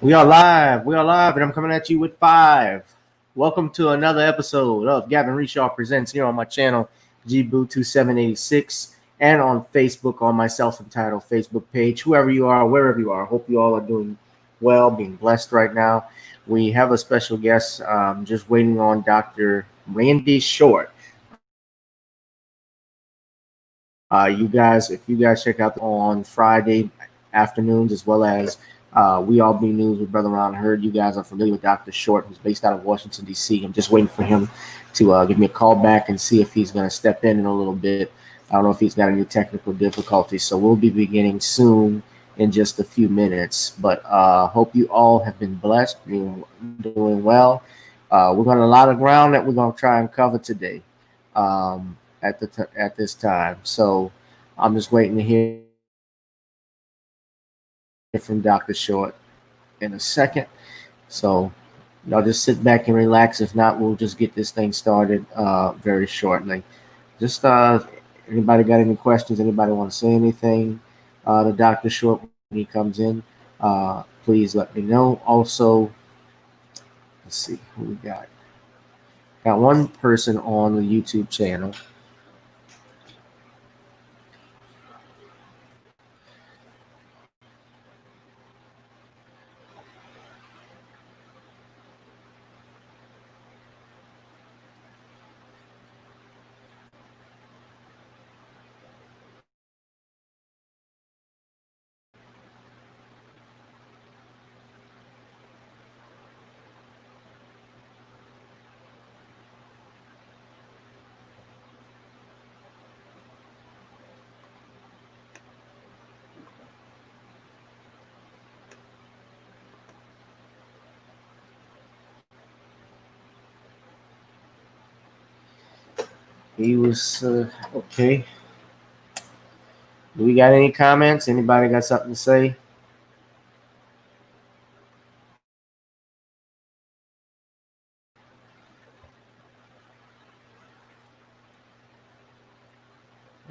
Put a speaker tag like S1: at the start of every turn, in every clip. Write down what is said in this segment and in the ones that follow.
S1: We are live. We are live, and I'm coming at you with 5. Welcome to another episode of Gavin Richard Presents here on my channel, GBoo2786, and on Facebook on my self-entitled Facebook page. Whoever you are, wherever you are, I hope you all are doing well, being blessed right now. We have a special guest, just waiting on Dr. Randy Short. You guys, if you guys check out on Friday afternoons, as well as We All Be News with Brother Ron Hurd, you guys are familiar with Dr. Short, who's based out of Washington, D.C. I'm just waiting for him to give me a call back and see if he's going to step in a little bit. I don't know if he's got any technical difficulties, so we'll be beginning soon in just a few minutes. But hope you all have been blessed, doing well. We've got a lot of ground that we're going to try and cover today. At this time, so I'm just waiting to hear from Dr. Short in a second. So y'all just sit back and relax. If not, we'll just get this thing started very shortly. Just anybody got any questions? Anybody want to say anything to Dr. Short when he comes in? Please let me know. Also, let's see who we got. Got one person on the YouTube channel. He was okay. Do we got any comments? Anybody got something to say?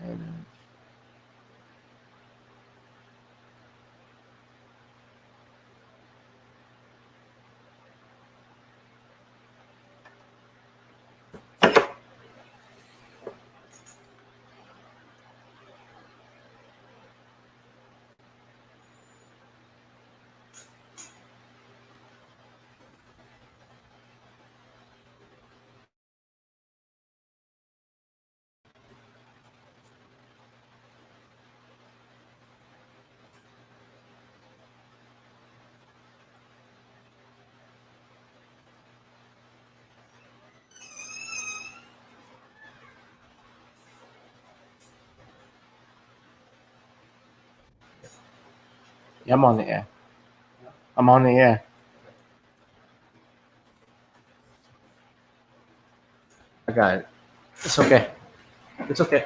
S1: And, yeah, I'm on the air. I'm on the air. I got it. It's okay. It's okay.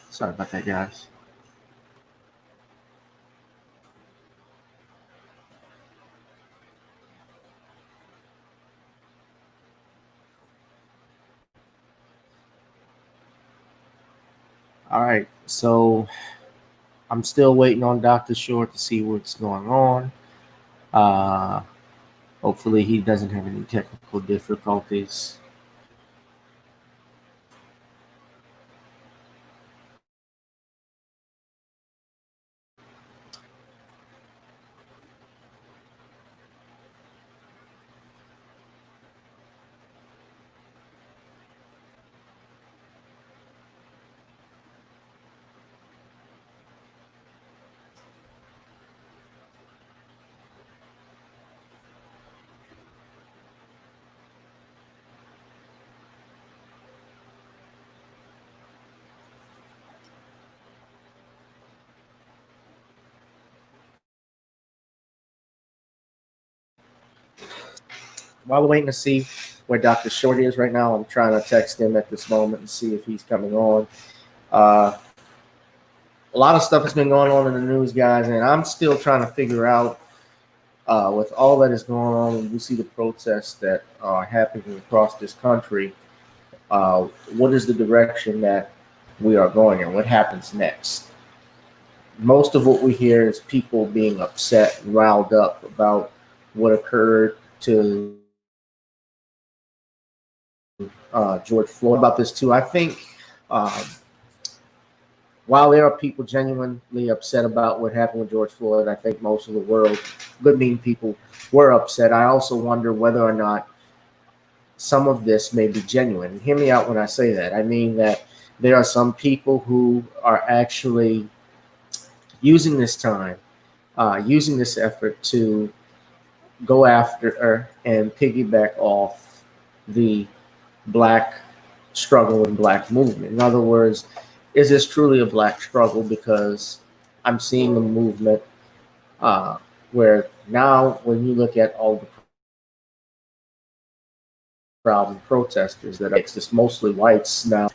S1: Sorry about that, guys. All right. So I'm still waiting on Dr. Short to see what's going on. Hopefully he doesn't have any technical difficulties. While we're waiting to see where Dr. Short is right now, I'm trying to text him at this moment and see if he's coming on. A lot of stuff has been going on in the news, guys, and I'm still trying to figure out with all that is going on, and we see the protests that are happening across this country, what is the direction that we are going and what happens next? most of what we hear is people being upset and riled up about what occurred to George Floyd. About this too, I think um, while there are people genuinely upset about what happened with George Floyd, I think most of the world, good mean people, were upset. I also wonder whether or not some of this may be genuine. And hear me out when I say that. I mean that there are some people who are actually using this time, using this effort to go after and piggyback off the black struggle and black movement. In other words, is this truly a black struggle? Because I'm seeing a movement uh, where now, when you look at all the crowd and protesters that are it's mostly whites now.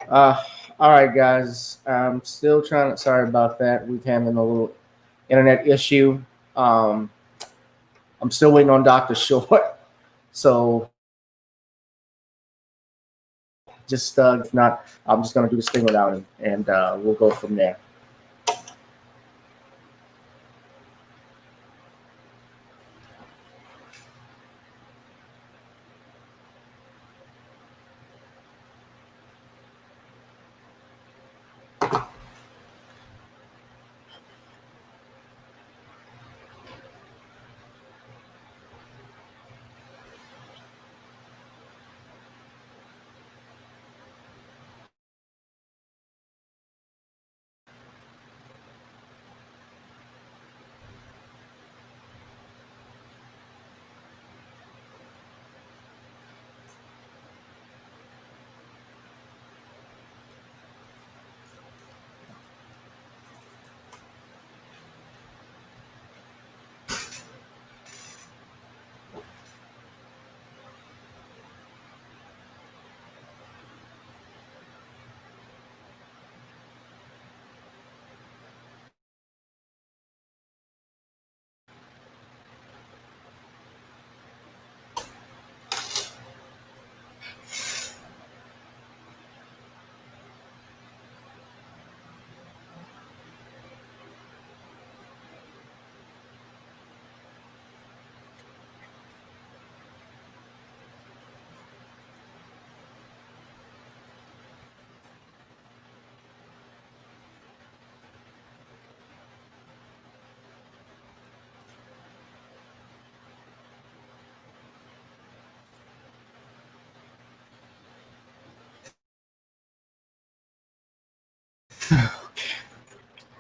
S1: Uh, all right, guys. I'm still trying to. Sorry about that. We've having a little internet issue. Um, I'm still waiting on Dr. Short. So just if not, I'm just gonna do this thing without him, and we'll go from there.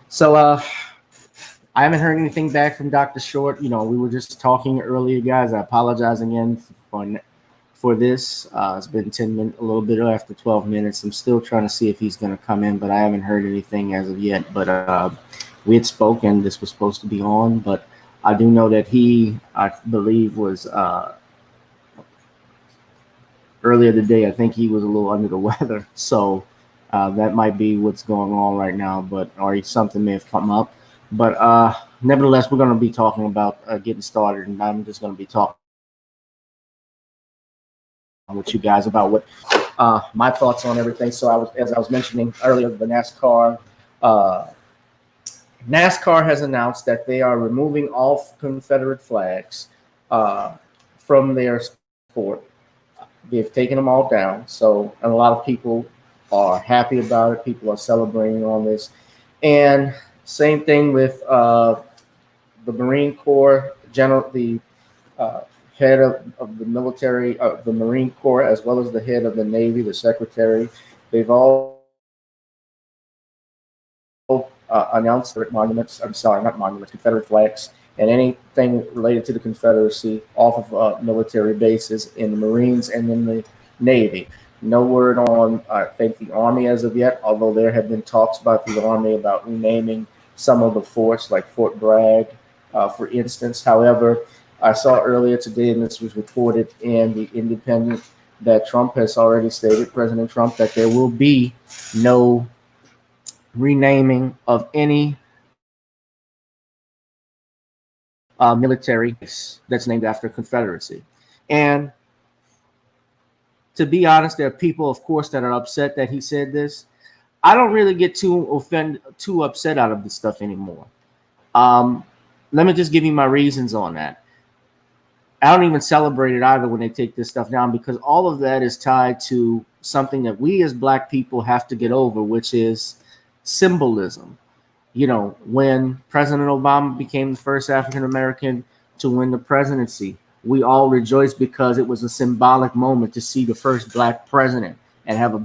S1: So I haven't heard anything back from Dr. Short. You know, we were just talking earlier, guys. I apologize again for this. It's been 10 minutes, a little bit after 12 minutes. I'm still trying to see if he's going to come in, but I haven't heard anything as of yet. But we had spoken. This was supposed to be on, but I do know that he, I believe, was earlier today. I think he was a little under the weather. So that might be what's going on right now, but or something may have come up. But nevertheless, we're going to be talking about getting started, and I'm just going to be talking with you guys about what my thoughts on everything. So as I was mentioning earlier, the NASCAR has announced that they are removing all Confederate flags from their sport. They've taken them all down. So and a lot of people are happy about it. People are celebrating on this. And same thing with the Marine Corps general, the head of the military, the Marine Corps, as well as the head of the Navy, the secretary. They've all announced their monuments. I'm sorry, not monuments, Confederate flags, and anything related to the Confederacy off of military bases in the Marines and in the Navy. No word on, I think, the Army as of yet, although there have been talks about the Army about renaming some of the forts, like Fort Bragg, for instance. However, I saw earlier today, and this was reported in the Independent, that Trump has already stated, President Trump, that there will be no renaming of any military base that's named after Confederacy. And to be honest, there are people, of course, that are upset that he said this. I don't really get too upset out of this stuff anymore. Let me just give you my reasons on that. I don't even celebrate it either when they take this stuff down, because all of that is tied to something that we as Black people have to get over, which is symbolism. You know, when President Obama became the first African American to win the presidency, we all rejoiced because it was a symbolic moment to see the first Black president and have a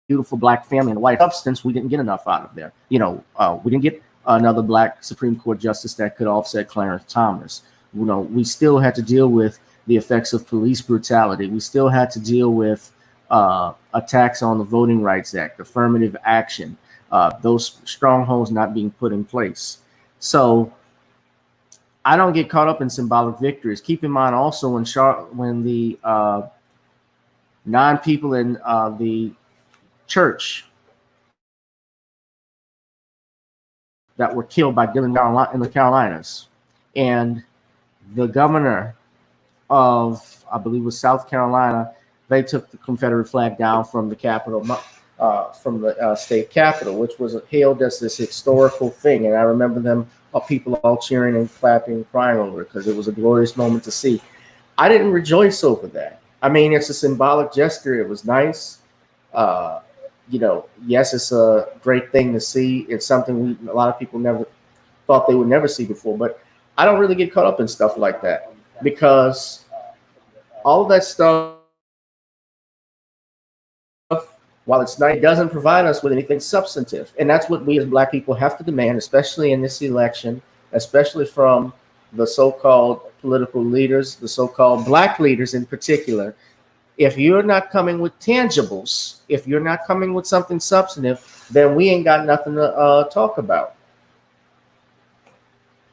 S1: beautiful Black family and white substance. We didn't get enough out of there. You know, we didn't get another Black Supreme Court justice that could offset Clarence Thomas. You know, we still had to deal with the effects of police brutality. We still had to deal with attacks on the Voting Rights Act, affirmative action, those strongholds not being put in place. So I don't get caught up in symbolic victories. Keep in mind also when the 9 people in the church that were killed by Dylan in the Carolinas, and the governor of, I believe it was South Carolina, they took the Confederate flag down from the Capitol, from the state capitol, which was hailed as this historical thing. And I remember them, people all cheering and clapping and crying over it because it was a glorious moment to see. I didn't rejoice over that. I mean, it's a symbolic gesture. It was nice. You know, yes, it's a great thing to see. It's something a lot of people never thought they would never see before. But I don't really get caught up in stuff like that, because all of that stuff, while it's nice, it doesn't provide us with anything substantive. And that's what we as Black people have to demand, especially in this election, especially from the so-called political leaders, the so-called Black leaders in particular. If you're not coming with tangibles, if you're not coming with something substantive, then we ain't got nothing to talk about.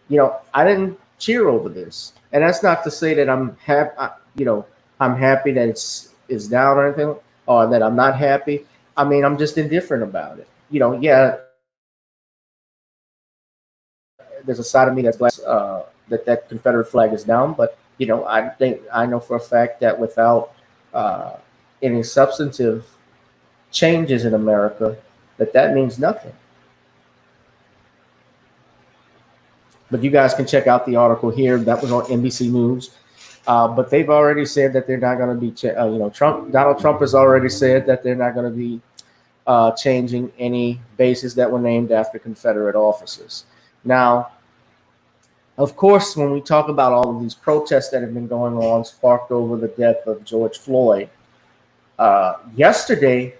S1: You know, I didn't cheer over this, and that's not to say that I'm happy. You know, I'm happy that it's down or anything, or that I'm not happy. I mean, I'm just indifferent about it. You know, yeah, there's a side of me that's glad that Confederate flag is down, but you know, I know for a fact that without any substantive changes in America, that means nothing. But you guys can check out the article here. That was on NBC News. But they've already said that they're not going to be, you know, Donald Trump has already said that they're not going to be changing any bases that were named after Confederate officers. Now, of course, when we talk about all of these protests that have been going on, sparked over the death of George Floyd, yesterday,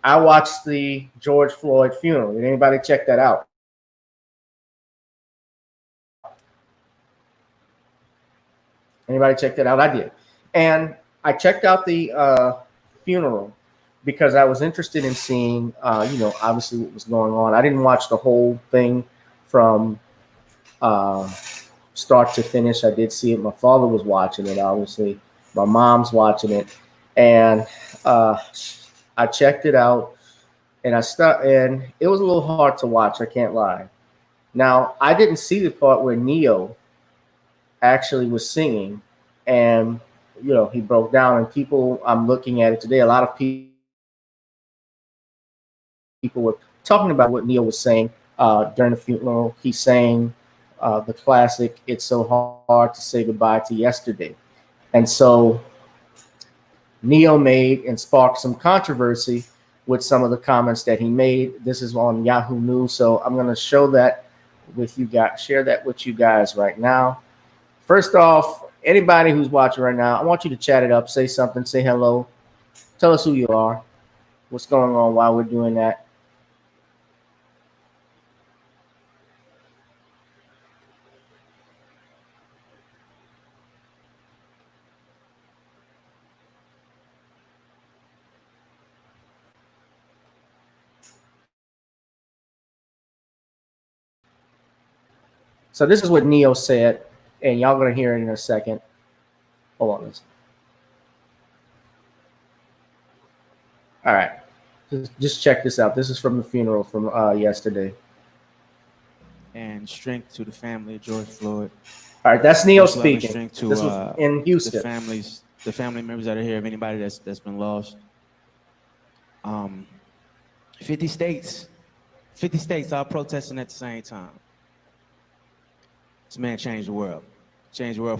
S1: I watched the George Floyd funeral. Did anybody check that out? Anybody check that out? I did. And I checked out the funeral because I was interested in seeing, obviously what was going on. I didn't watch the whole thing from uh, start to finish. I did see it. My father was watching it, obviously. My mom's watching it. And I checked it out and and it was a little hard to watch, I can't lie. Now, I didn't see the part where Neo actually was singing and he broke down, and people, I'm looking at it today, a lot of people were talking about what Neo was saying during the funeral. He sang the classic "It's So Hard to Say Goodbye to Yesterday," and so Neo made and sparked some controversy with some of the comments that he made. This is on Yahoo News, so I'm going to show that with you guys, share that with you guys right now. First off, anybody who's watching right now, I want you to chat it up, say something, say hello, tell us who you are, what's going on while we're doing that. So this is what Neo said, and y'all gonna hear it in a second. Hold on, listen. All right, just check this out. This is from the funeral from yesterday.
S2: And strength to the family of George Floyd.
S1: All right, that's Neo speaking.
S2: Strength to,
S1: this was in Houston.
S2: The family members that are here, of anybody that's been lost. 50 states all protesting at the same time. This man changed the world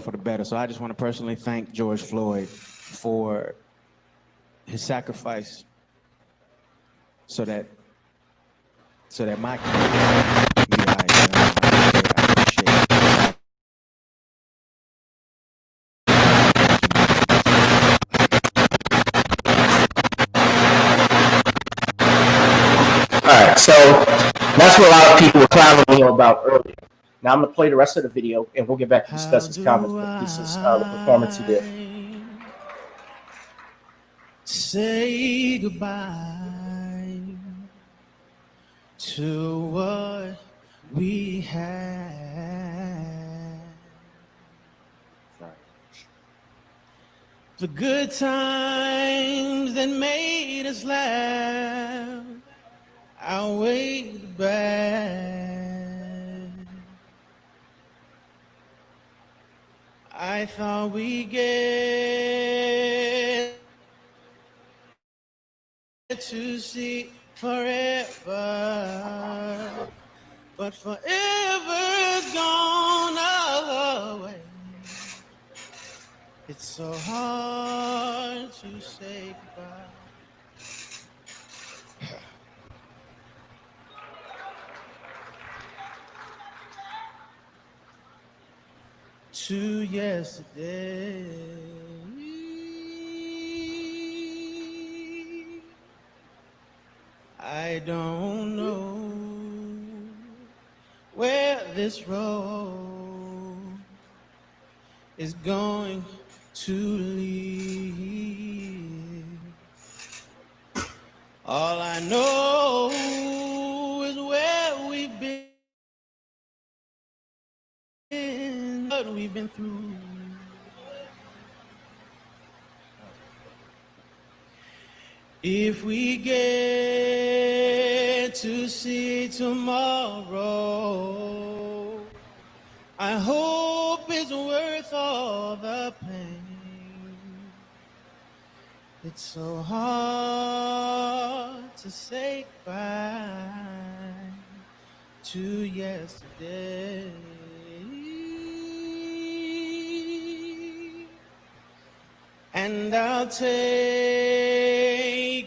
S2: for the better. So I just want to personally thank George Floyd for his sacrifice so that my community can be right. I appreciate it.
S1: All right, so that's what a lot of people were clowning me about earlier. Now I'm gonna play the rest of the video, and we'll get back to discuss his comments. But this is the performance he did.
S2: Say goodbye to what we had. The good times that made us laugh outweigh the bad. I thought we get to see forever, but forever's gone away. It's so hard to say goodbye. To yesterday. I don't know where this road is going to lead. All I know is where we've been, what we've been through. If we get to see tomorrow, I hope it's worth all the pain. It's so hard to say goodbye to yesterday. And I'll take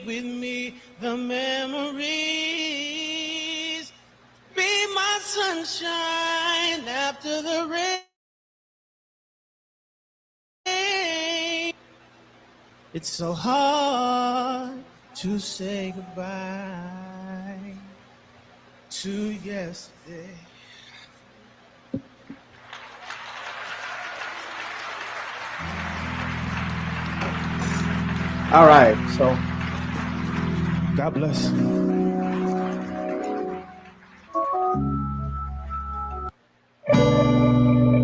S2: with me the memories, be my sunshine after the rain. It's so hard to say goodbye to yesterday.
S1: All right, so
S2: God bless.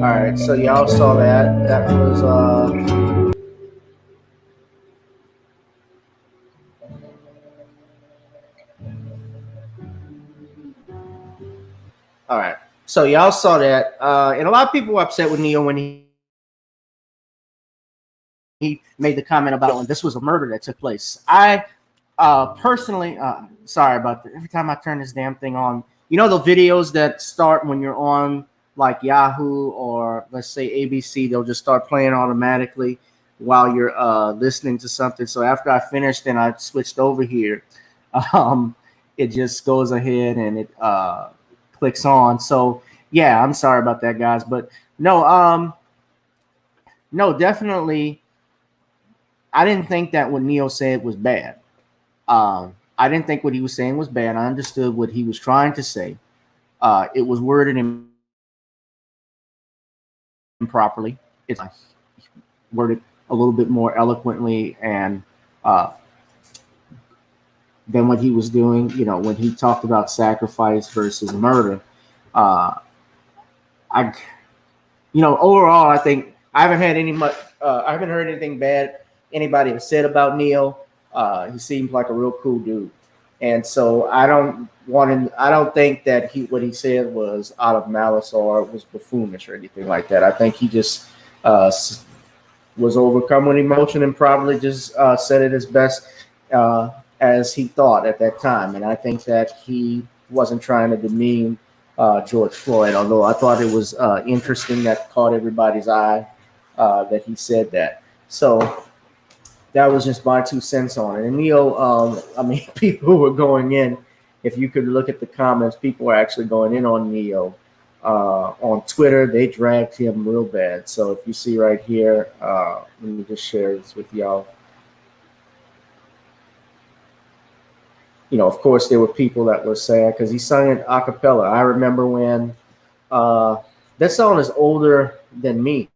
S1: all right, so y'all saw that. That was all right. So y'all saw that, and a lot of people were upset with Neo when he made the comment about this was a murder that took place. I personally, sorry about that. Every time I turn this damn thing on, you know the videos that start when you're on like Yahoo or let's say ABC, they'll just start playing automatically while you're listening to something. So after I finished and I switched over here, it just goes ahead and it clicks on. So yeah, I'm sorry about that, guys, but no, no, definitely. I didn't think that what Neo said was bad. I didn't think what he was saying was bad. I understood what he was trying to say. It was worded improperly. It's worded a little bit more eloquently and than what he was doing. You know, when he talked about sacrifice versus murder. I, overall, I think I haven't had any much. I haven't heard anything bad anybody has said about Neo. He seems like a real cool dude. And so I don't want him. I don't think that what he said was out of malice or was buffoonish or anything like that. I think he just was overcome with emotion and probably just said it as best as he thought at that time. And I think that he wasn't trying to demean George Floyd, although I thought it was interesting that caught everybody's eye that he said that. So that was just my 2 cents on it. And Neo, I mean, people were going in. If you could look at the comments, people were actually going in on Neo. On Twitter, they dragged him real bad. So if you see right here, let me just share this with y'all. You know, of course, there were people that were sad because he sung it a cappella. I remember when that song is older than me.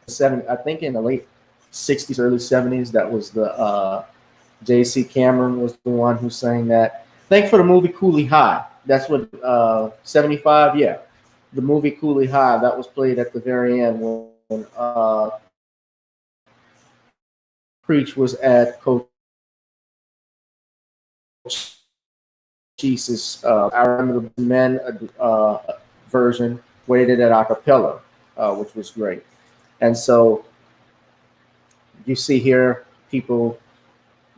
S1: I think in the late 60s, early 70s, that was the J.C. Cameron was the one who sang that. Thank for the movie Cooley High. That's what 75, yeah. The movie Cooley High, that was played at the very end when Preach was at Coach Jesus. I remember the men version where they did it a cappella, which was great. And so you see here, people,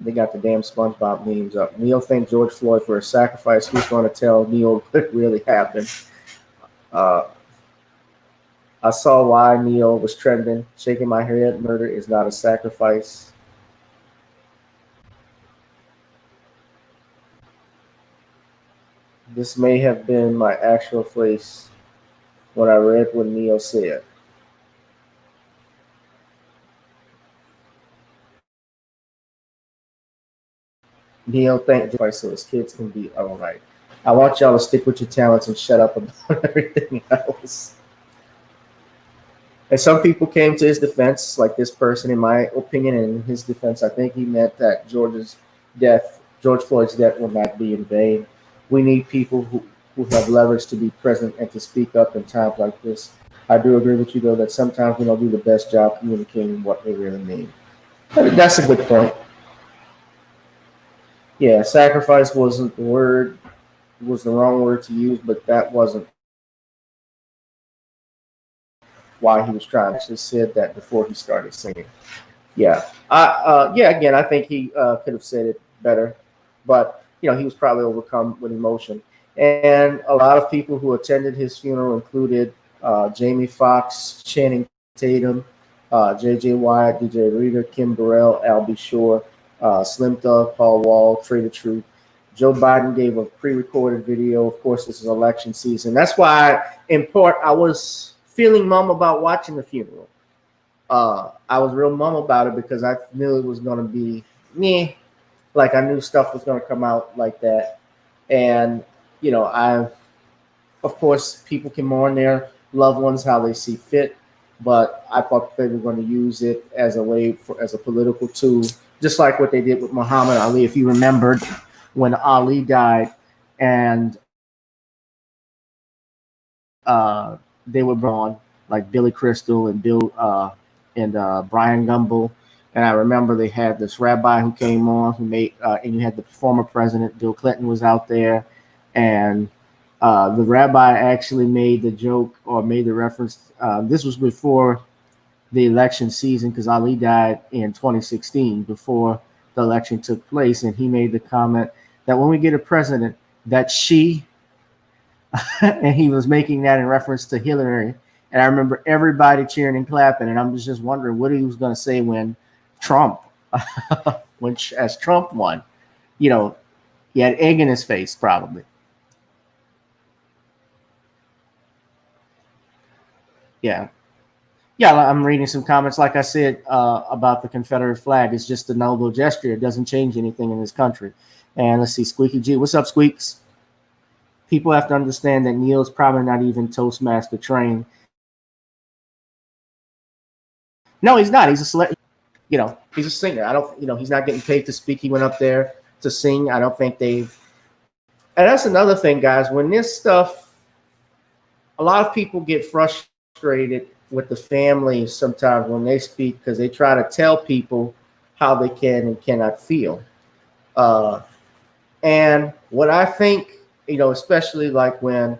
S1: they got the damn SpongeBob memes up. Neil thanked George Floyd for his sacrifice. Who's going to tell Neil what really happened? I saw why Neil was trending, shaking my head. Murder is not a sacrifice. This may have been my actual face when I read what Neil said. Neil thanked George so his kids can be all right. I want y'all to stick with your talents and shut up about everything else. And some people came to his defense, like this person, in my opinion, and in his defense, I think he meant that George Floyd's death will not be in vain. We need people who have leverage to be present and to speak up in times like this. I do agree with you, though, that sometimes we don't do the best job communicating what we really mean. But that's a good point. Yeah, sacrifice wasn't the word, was the wrong word to use, but that wasn't why he was trying. He just said that before he started singing. Yeah, again, I think he could have said it better, but he was probably overcome with emotion. And a lot of people who attended his funeral included Jamie Foxx, Channing Tatum, J.J. Wyatt, DJ Reader, Kim Burrell, Albie Shore, Slim Thug, Paul Wall, Trader Truth. Joe Biden gave a pre-recorded video. Of course, this is election season. That's why, in part, I was feeling mum about watching the funeral. I was real mum about it because I knew it was going to be me. Like I knew stuff was going to come out like that. And, of course, people can mourn their loved ones how they see fit, but I thought they were going to use it as a way as a political tool, just like what they did with Muhammad Ali. If you remembered when Ali died, and they were on like Billy Crystal and Brian Gumble. And I remember they had this rabbi who came on who made, and you had the former president Bill Clinton was out there, and the rabbi actually made the joke or made the reference. This was before the election season because Ali died in 2016, before the election took place, and he made the comment that when we get a president, that she, and he was making that in reference to Hillary. And I remember everybody cheering and clapping, and I'm just wondering what he was going to say when Trump, as Trump won. He had egg in his face probably. Yeah. Yeah, I'm reading some comments. Like I said, about the Confederate flag, it's just a noble gesture. It doesn't change anything in this country. And let's see, Squeaky G. What's up, Squeaks? People have to understand that Neil's probably not even Toastmaster trained. No, he's not. He's a he's a singer. I don't, he's not getting paid to speak. He went up there to sing. I don't think they've. And that's another thing, guys. When this stuff, a lot of people get frustrated with the family sometimes when they speak because they try to tell people how they can and cannot feel. And what I think, especially like when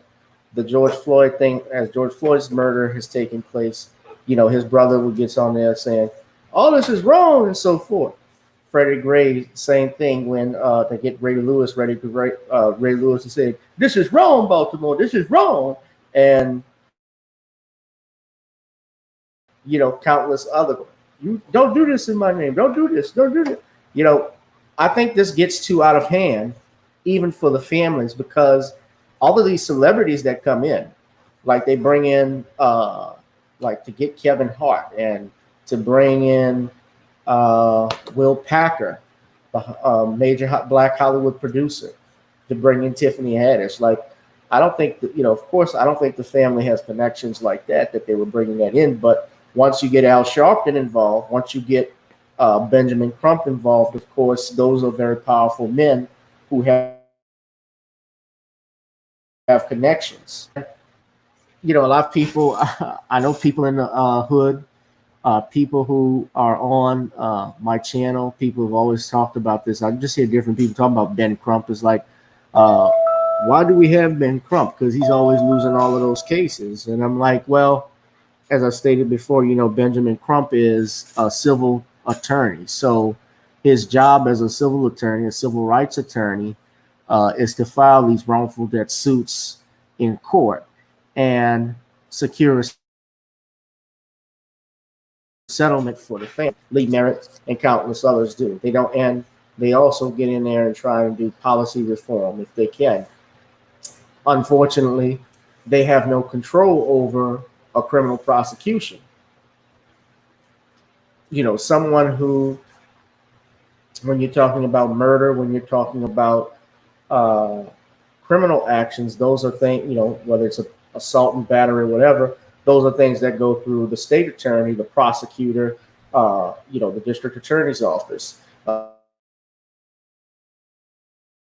S1: the George Floyd thing, as George Floyd's murder has taken place, his brother would get on there saying, all this is wrong and so forth. Freddie Gray, same thing when they get Ray Lewis ready to Ray Lewis to say, this is wrong, Baltimore, this is wrong. And countless other, you don't do this in my name, don't do this, don't do this. I think this gets too out of hand, even for the families, because all of these celebrities that come in, like they bring in, like to get Kevin Hart and to bring in Will Packer, the major Black Hollywood producer, to bring in Tiffany Haddish. Like, I don't think that, of course, I don't think the family has connections like that they were bringing that in. But once you get Al Sharpton involved, once you get Benjamin Crump involved, of course, those are very powerful men who have connections. A lot of people, I know people in the hood, people who are on my channel, people have always talked about this. I just hear different people talking about Ben Crump. It's like, why do we have Ben Crump? Because he's always losing all of those cases. And I'm like, well, as I stated before, Benjamin Crump is a civil attorney. So his job as a civil attorney, a civil rights attorney, is to file these wrongful death suits in court and secure a settlement for the family. Lee Merritt and countless others do. They don't, and they also get in there and try and do policy reform if they can. Unfortunately, they have no control over a criminal prosecution. Someone who, when you're talking about murder, when you're talking about criminal actions, those are things, whether it's assault and battery or whatever, those are things that go through the state attorney, the prosecutor, the district attorney's office. The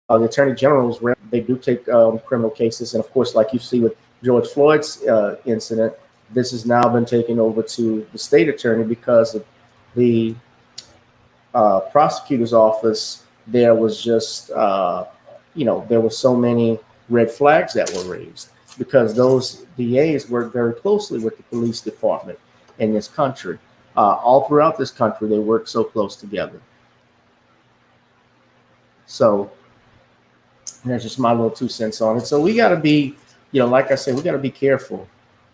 S1: attorney generals, they do take criminal cases. And of course, like you see with George Floyd's incident, this has now been taken over to the state attorney because of the prosecutor's office. There was just, there were so many red flags that were raised because those DAs work very closely with the police department in this country. All throughout this country, they work so close together. So that's just my little 2 cents on it. So we got to be, like I said, we got to be careful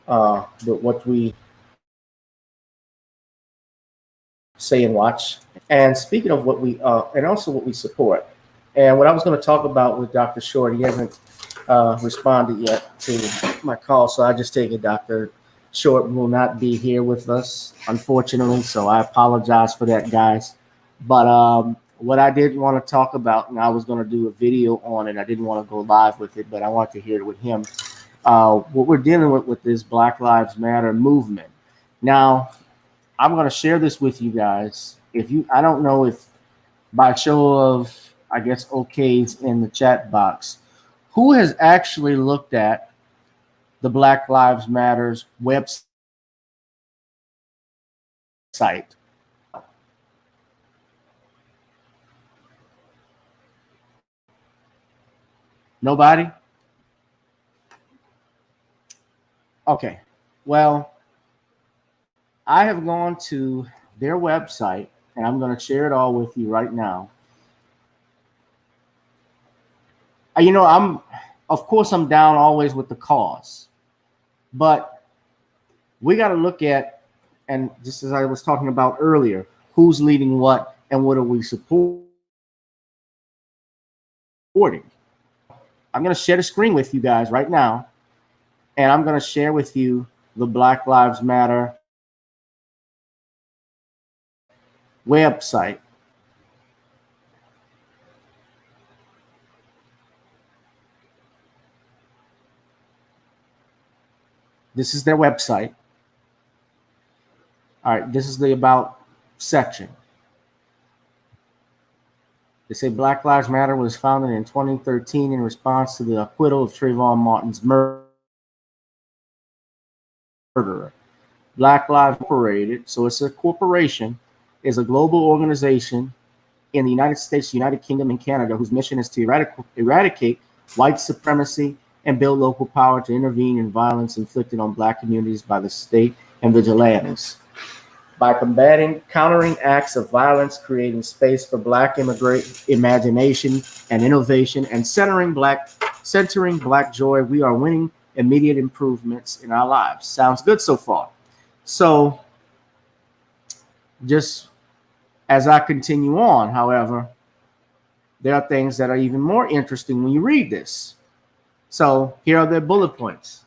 S1: with what we say and watch. And speaking of what we, and also what we support, and what I was going to talk about with Dr. Short, he hasn't responded yet to my call, so I just take it, Doctor. Short will not be here with us, unfortunately. So I apologize for that, guys. But what I did want to talk about, and I was going to do a video on it. I didn't want to go live with it, but I want to hear it with him. What we're dealing with this Black Lives Matter movement. Now, I'm going to share this with you guys. I don't know if by show of, I guess, okays in the chat box, who has actually looked at the Black Lives Matters website? Nobody? Okay. Well, I have gone to their website, and I'm going to share it all with you right now. Of course, I'm down always with the cause, but we got to look at, and just as I was talking about earlier, who's leading what and what are we supporting. I'm going to share the screen with you guys right now, and I'm going to share with you the Black Lives Matter website. This is their website. All right, this is the About section. They say Black Lives Matter was founded in 2013 in response to the acquittal of Trayvon Martin's murderer. Black Lives Incorporated, so it's a corporation, is a global organization in the United States, United Kingdom, and Canada whose mission is to eradicate white supremacy and build local power to intervene in violence inflicted on Black communities by the state and vigilantes. By countering acts of violence, creating space for Black imagination and innovation, and centering Black joy, we are winning immediate improvements in our lives. Sounds good so far. So, just as I continue on, however, there are things that are even more interesting when you read this. So, here are their bullet points.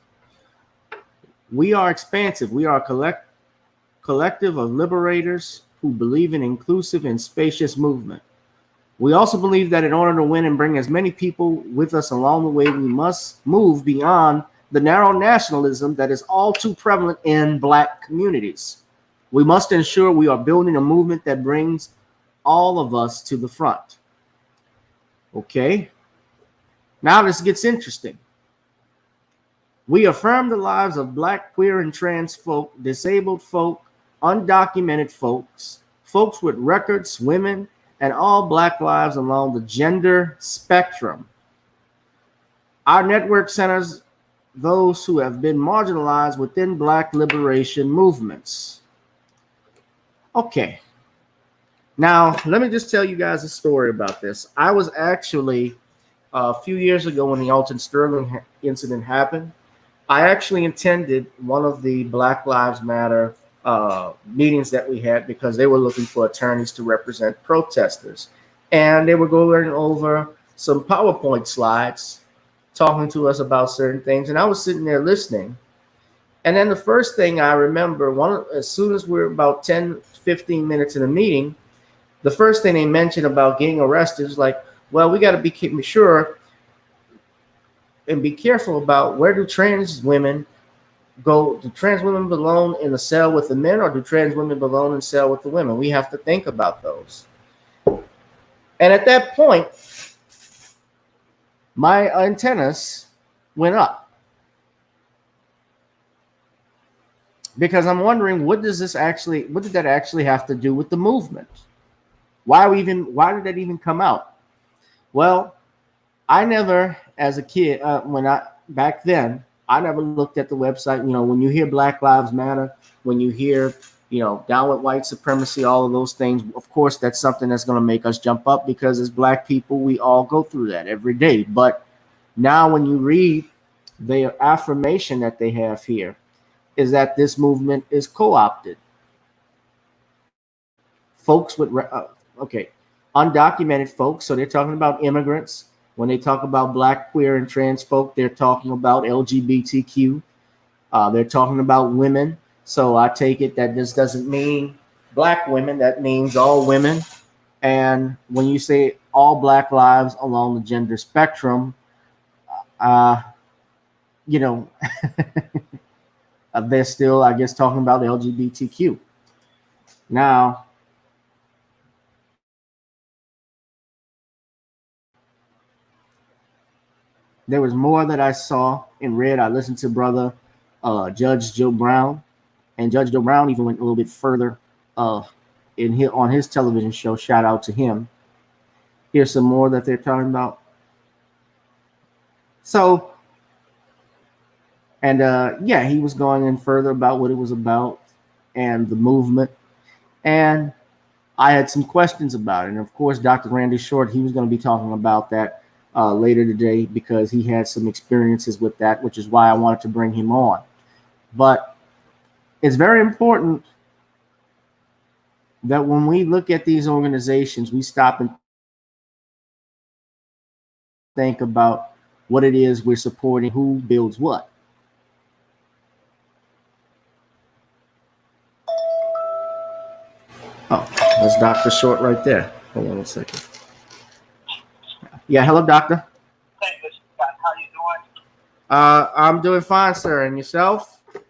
S1: We are expansive. We are a collective of liberators who believe in inclusive and spacious movement. We also believe that in order to win and bring as many people with us along the way, we must move beyond the narrow nationalism that is all too prevalent in Black communities. We must ensure we are building a movement that brings all of us to the front. Okay. Now this gets interesting. We affirm the lives of Black, queer, and trans folk, disabled folk, undocumented folks, folks with records, women, and all Black lives along the gender spectrum. Our network centers those who have been marginalized within Black liberation movements. Okay. Now, let me just tell you guys a story about this. I was actually, a few years ago when the Alton Sterling incident happened, I actually attended one of the Black Lives Matter meetings that we had because they were looking for attorneys to represent protesters. And they were going over some PowerPoint slides, talking to us about certain things. And I was sitting there listening. And then the first thing I remember, as soon as we're about 10, 15 minutes in a meeting, the first thing they mentioned about getting arrested is like, well, we got to be sure and be careful about where do trans women go. Do trans women belong in the cell with the men, or do trans women belong in the cell with the women? We have to think about those. And at that point, my antennas went up because I'm wondering, what did that actually have to do with the movement? Why did that even come out? Well, I never, as a kid, back then, I never looked at the website. You know, when you hear Black Lives Matter, when you hear, down with white supremacy, all of those things, of course, that's something that's going to make us jump up because as Black people, we all go through that every day. But now when you read the affirmation that they have here, is that this movement is co-opted. Folks with, undocumented folks, so they're talking about immigrants. When they talk about Black, queer, and trans folk, they're talking about LGBTQ. They're talking about women. So I take it that this doesn't mean black women, that means all women. And when you say all black lives along the gender spectrum, uh, you know, they're still, I guess, talking about LGBTQ. Now, there was more that I saw and read. I listened to brother Judge Joe Brown, and Judge Joe Brown even went a little bit further uh, on his television show. Shout out to him. Here's some more that they're talking about. So, and yeah, he was going in further about what it was about and the movement. And I had some questions about it. And of course, Dr. Randy Short, he was going to be talking about that later today because he had some experiences with that, which is why I wanted to bring him on. But it's very important that when we look at these organizations, we stop and think about what it is we're supporting, who builds what. Oh, that's Dr. Short right there. Hold on a second. Yeah, hello, doctor.
S3: Hey, Mr. Scott, how you doing?
S1: I'm doing fine, sir. And yourself?
S3: Yeah,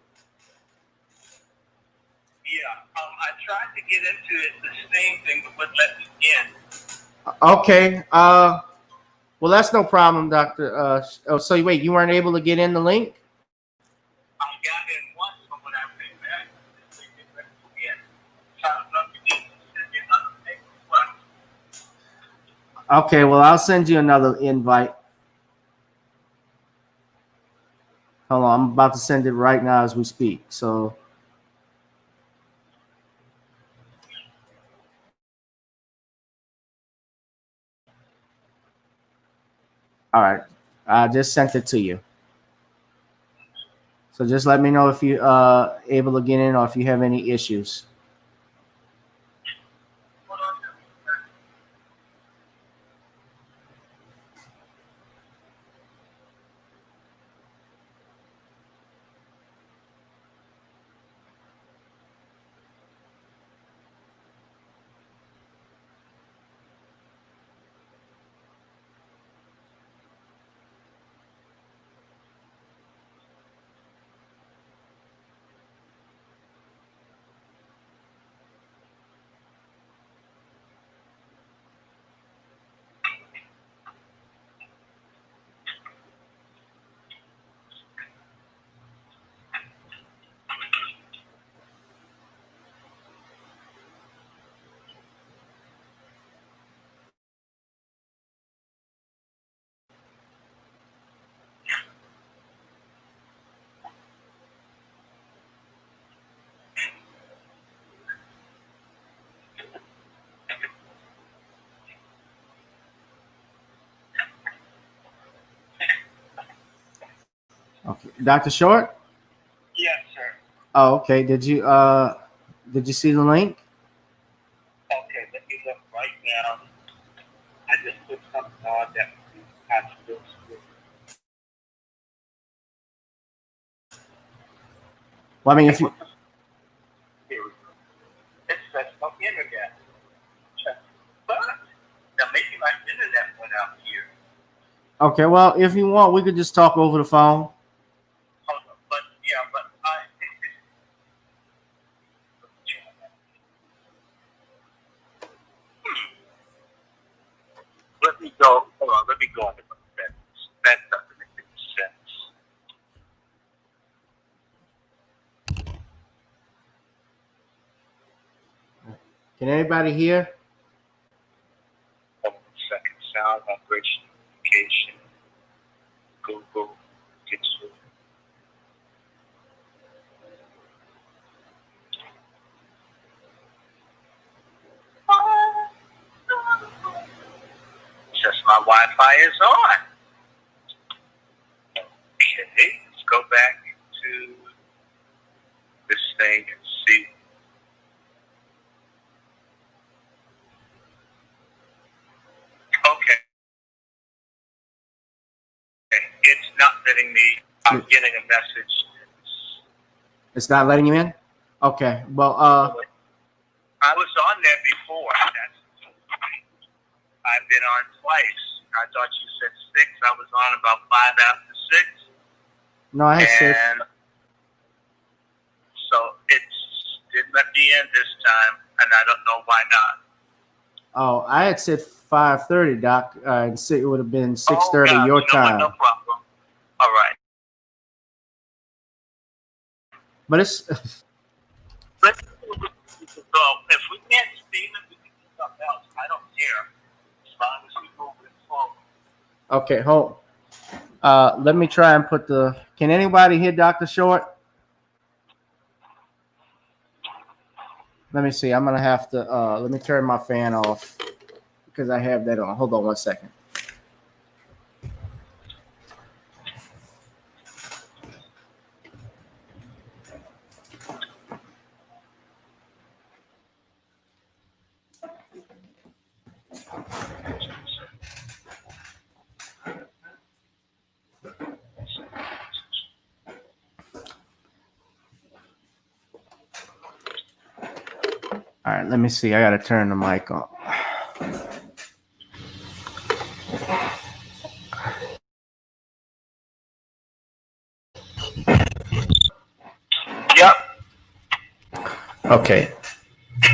S3: I tried to get into it, the same thing, but wouldn't let me in.
S1: Okay. Well, that's no problem, doctor. Oh, so wait, you weren't able to get in the link?
S3: I got in once, but when I went back, they didn't let me in. So I don't know if you need to send me another thing or what.
S1: Okay, well, I'll send you another invite. Hold on, I'm about to send it right now as we speak. So, all right, I just sent it to you. So just let me know if you able to get in or if you have any issues.
S3: Hold on.
S1: Okay, Dr. Short.
S3: Yes, sir.
S1: Oh, okay. Did you see the link?
S3: Okay, let me look right now. I just put something on that has to go through.
S1: Well, I mean, if you
S3: Here we go. It says no internet. But now maybe my internet went out here.
S1: okay, well, if you want, we could just talk over the phone.
S3: Hold on. But yeah, but I think this. Let me go. Hold on. Let me go on the that. That doesn't make any sense.
S1: Can anybody hear?
S3: Hold on a second. Sound migration communication. Google. Pixel. Just my Wi-Fi is on. Okay. Let's go back to this thing and see. Okay. It's not letting me. I'm getting a message
S1: It's not letting you in? Okay. Well,
S3: I was on there before. I've been on twice. I thought you said 6. I was on about 5 after 6.
S1: no, I had said.
S3: And so it didn't let me in this time, and I don't know why not.
S1: Oh, I had said 5:30, Doc, and it would have been 6:30 your time.
S3: No problem. All right.
S1: But it's
S3: So if we can't steam it, we can do something else. I don't care. As long as we move it forward.
S1: okay. Hold. Let me try and put the. Can anybody hear Dr. Short? Let me see. I'm gonna have to. Let me turn my fan off because I have that on. Hold on 1 second. All right, let me see. I got to turn the mic on.
S3: Yep.
S1: Okay.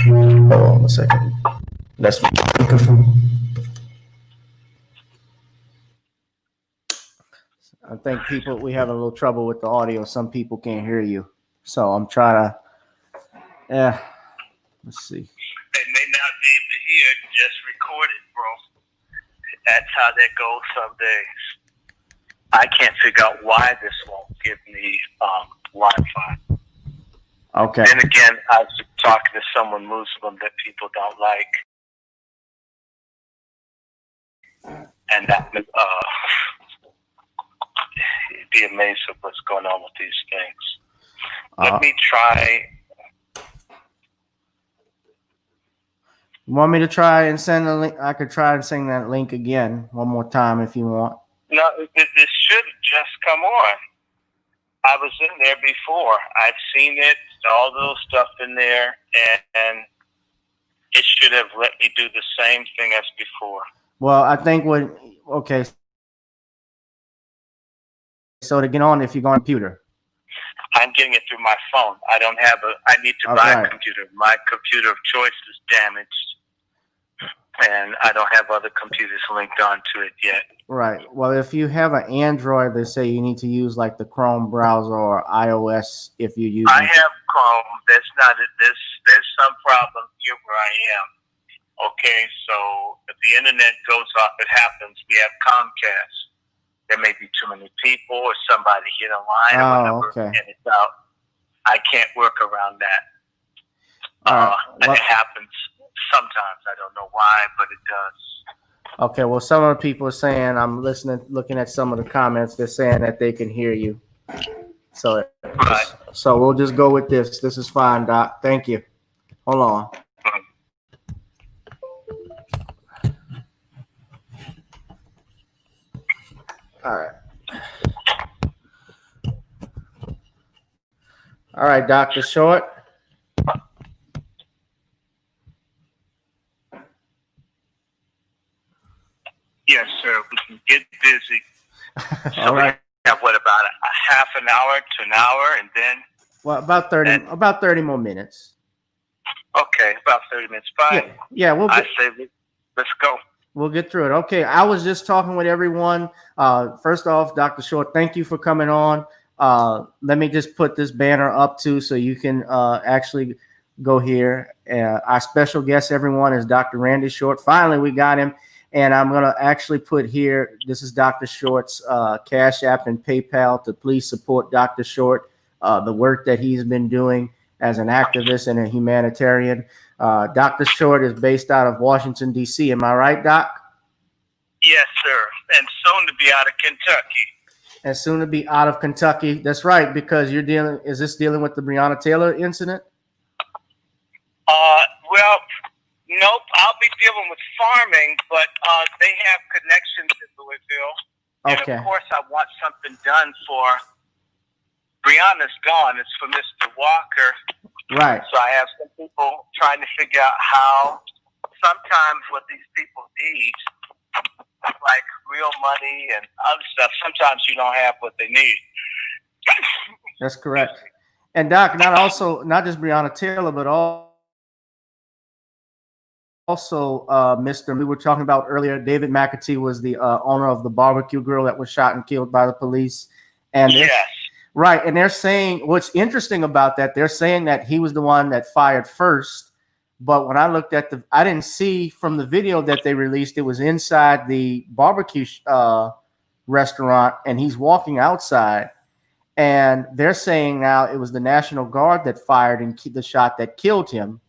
S1: Hold on 1 second. That's I think we have a little trouble with the audio. Some people can't hear you. So I'm trying to, let's see.
S3: They may not be able to hear it, just record it, bro. That's how that goes some days. I can't figure out why this won't give me Wi-Fi.
S1: Okay.
S3: Then again, I was talking to someone Muslim that people don't like. And that you'd be amazed at what's going on with these things. Let me try.
S1: You want me to try and send the link? I could try and send that link again one more time if you want.
S3: No, this should just come on. I was in there before. I've seen it, all those stuff in there, and it should have let me do the same thing as before.
S1: Well, I think okay. So to get on, if you go on computer.
S3: I'm getting it through my phone. I don't have I need to buy a computer. My computer of choice is damaged, and I don't have other computers linked onto it yet. Right.
S1: Well, if you have an Android, they say you need to use like the Chrome browser or iOS if you use.
S3: I have Chrome. That's not it. There's some problem here where I am. Okay, so if the internet goes off, it happens. We have Comcast. There may be too many people or somebody hit a line or whatever, and it's out. I can't work around that. And it happens sometimes. I don't know why, but it does.
S1: Okay, well, some of the people are saying, I'm looking at some of the comments, they're saying that they can hear you. So, so we'll just go with this. This is fine, Doc. Thank you. Hold on. All right. All right, Dr. Short.
S3: Yes, sir. We can get busy.
S1: All right.
S3: We have what, about a half an hour to an hour, and then?
S1: Well, about 30 more minutes.
S3: Okay, about 30 minutes. Fine.
S1: Yeah,
S3: I say let's go.
S1: We'll get through it. Okay, I was just talking with everyone. First off, Dr. Short, thank you for coming on. Let me just put this banner up too so you can actually go here. Our special guest, everyone, is Dr. Randy Short. Finally, we got him. And I'm going to actually put here, this is Dr. Short's Cash App and PayPal to please support Dr. Short, the work that he's been doing as an activist and a humanitarian. Dr. Short is based out of Washington, D.C. Am I right, Doc?
S3: Yes, sir. And soon to be out of Kentucky.
S1: And soon to be out of Kentucky. That's right, because is this dealing with the Breonna Taylor incident?
S3: Well, nope. I'll be dealing with farming, but they have connections in Louisville.
S1: Okay.
S3: And of course, I want something done for Brianna's gone. It's for Mr. Walker.
S1: Right.
S3: So I have some people trying to figure out how sometimes what these people need, like real money and other stuff, sometimes you don't have what they need.
S1: That's correct. And Doc, not just Breonna Taylor, but also Mr. We were talking about earlier, David McAtee was the owner of the barbecue grill that was shot and killed by the police. And
S3: yes.
S1: Right. And they're saying what's interesting about that, they're saying that he was the one that fired first. But when I looked at I didn't see from the video that they released, it was inside the barbecue restaurant and he's walking outside. And they're saying now it was the National Guard that fired and the shot that killed him.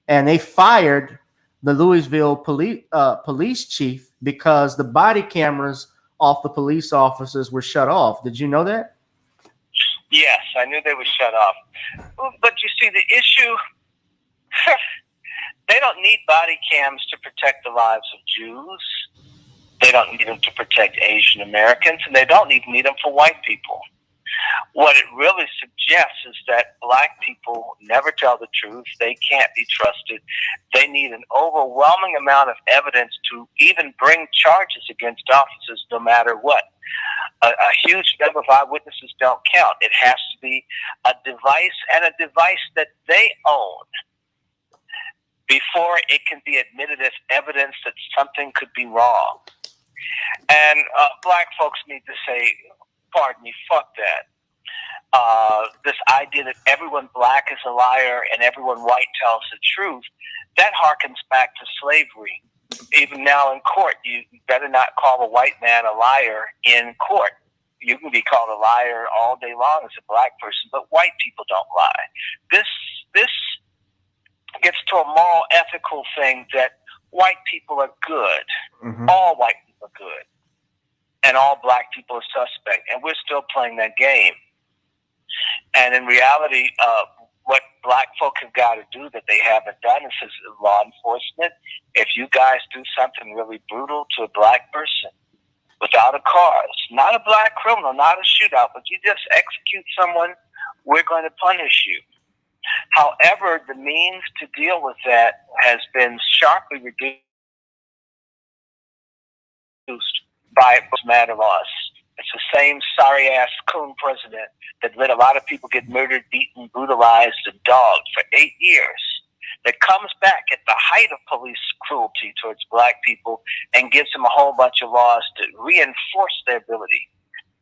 S1: And they fired the Louisville police chief because the body cameras off the police officers were shut off. Did you know that?
S3: Yes, I knew they were shut off. But you see, the issue, they don't need body cams to protect the lives of Jews. They don't need them to protect Asian Americans, and they don't even need them for white people. What it really suggests is that black people never tell the truth. They can't be trusted. They need an overwhelming amount of evidence to even bring charges against officers no matter what. A huge number of eyewitnesses don't count. It has to be a device, and a device that they own, before it can be admitted as evidence that something could be wrong. And black folks need to say, pardon me, fuck that. This idea that everyone black is a liar and everyone white tells the truth, that harkens back to slavery. Even now in court, you better not call a white man a liar in court. You can be called a liar all day long as a black person, but white people don't lie. This gets to a moral, ethical thing that white people are good. Mm-hmm. All white people are good. And all black people are suspect. And we're still playing that game. And in reality, what black folk have got to do that they haven't done is law enforcement. If you guys do something really brutal to a black person without a cause, not a black criminal, not a shootout, but you just execute someone, we're going to punish you. However, the means to deal with that has been sharply reduced by Matter Loss. It's the same sorry-ass coon president that let a lot of people get murdered, beaten, brutalized, and dogged for 8 years, that comes back at the height of police cruelty towards black people and gives them a whole bunch of laws to reinforce their ability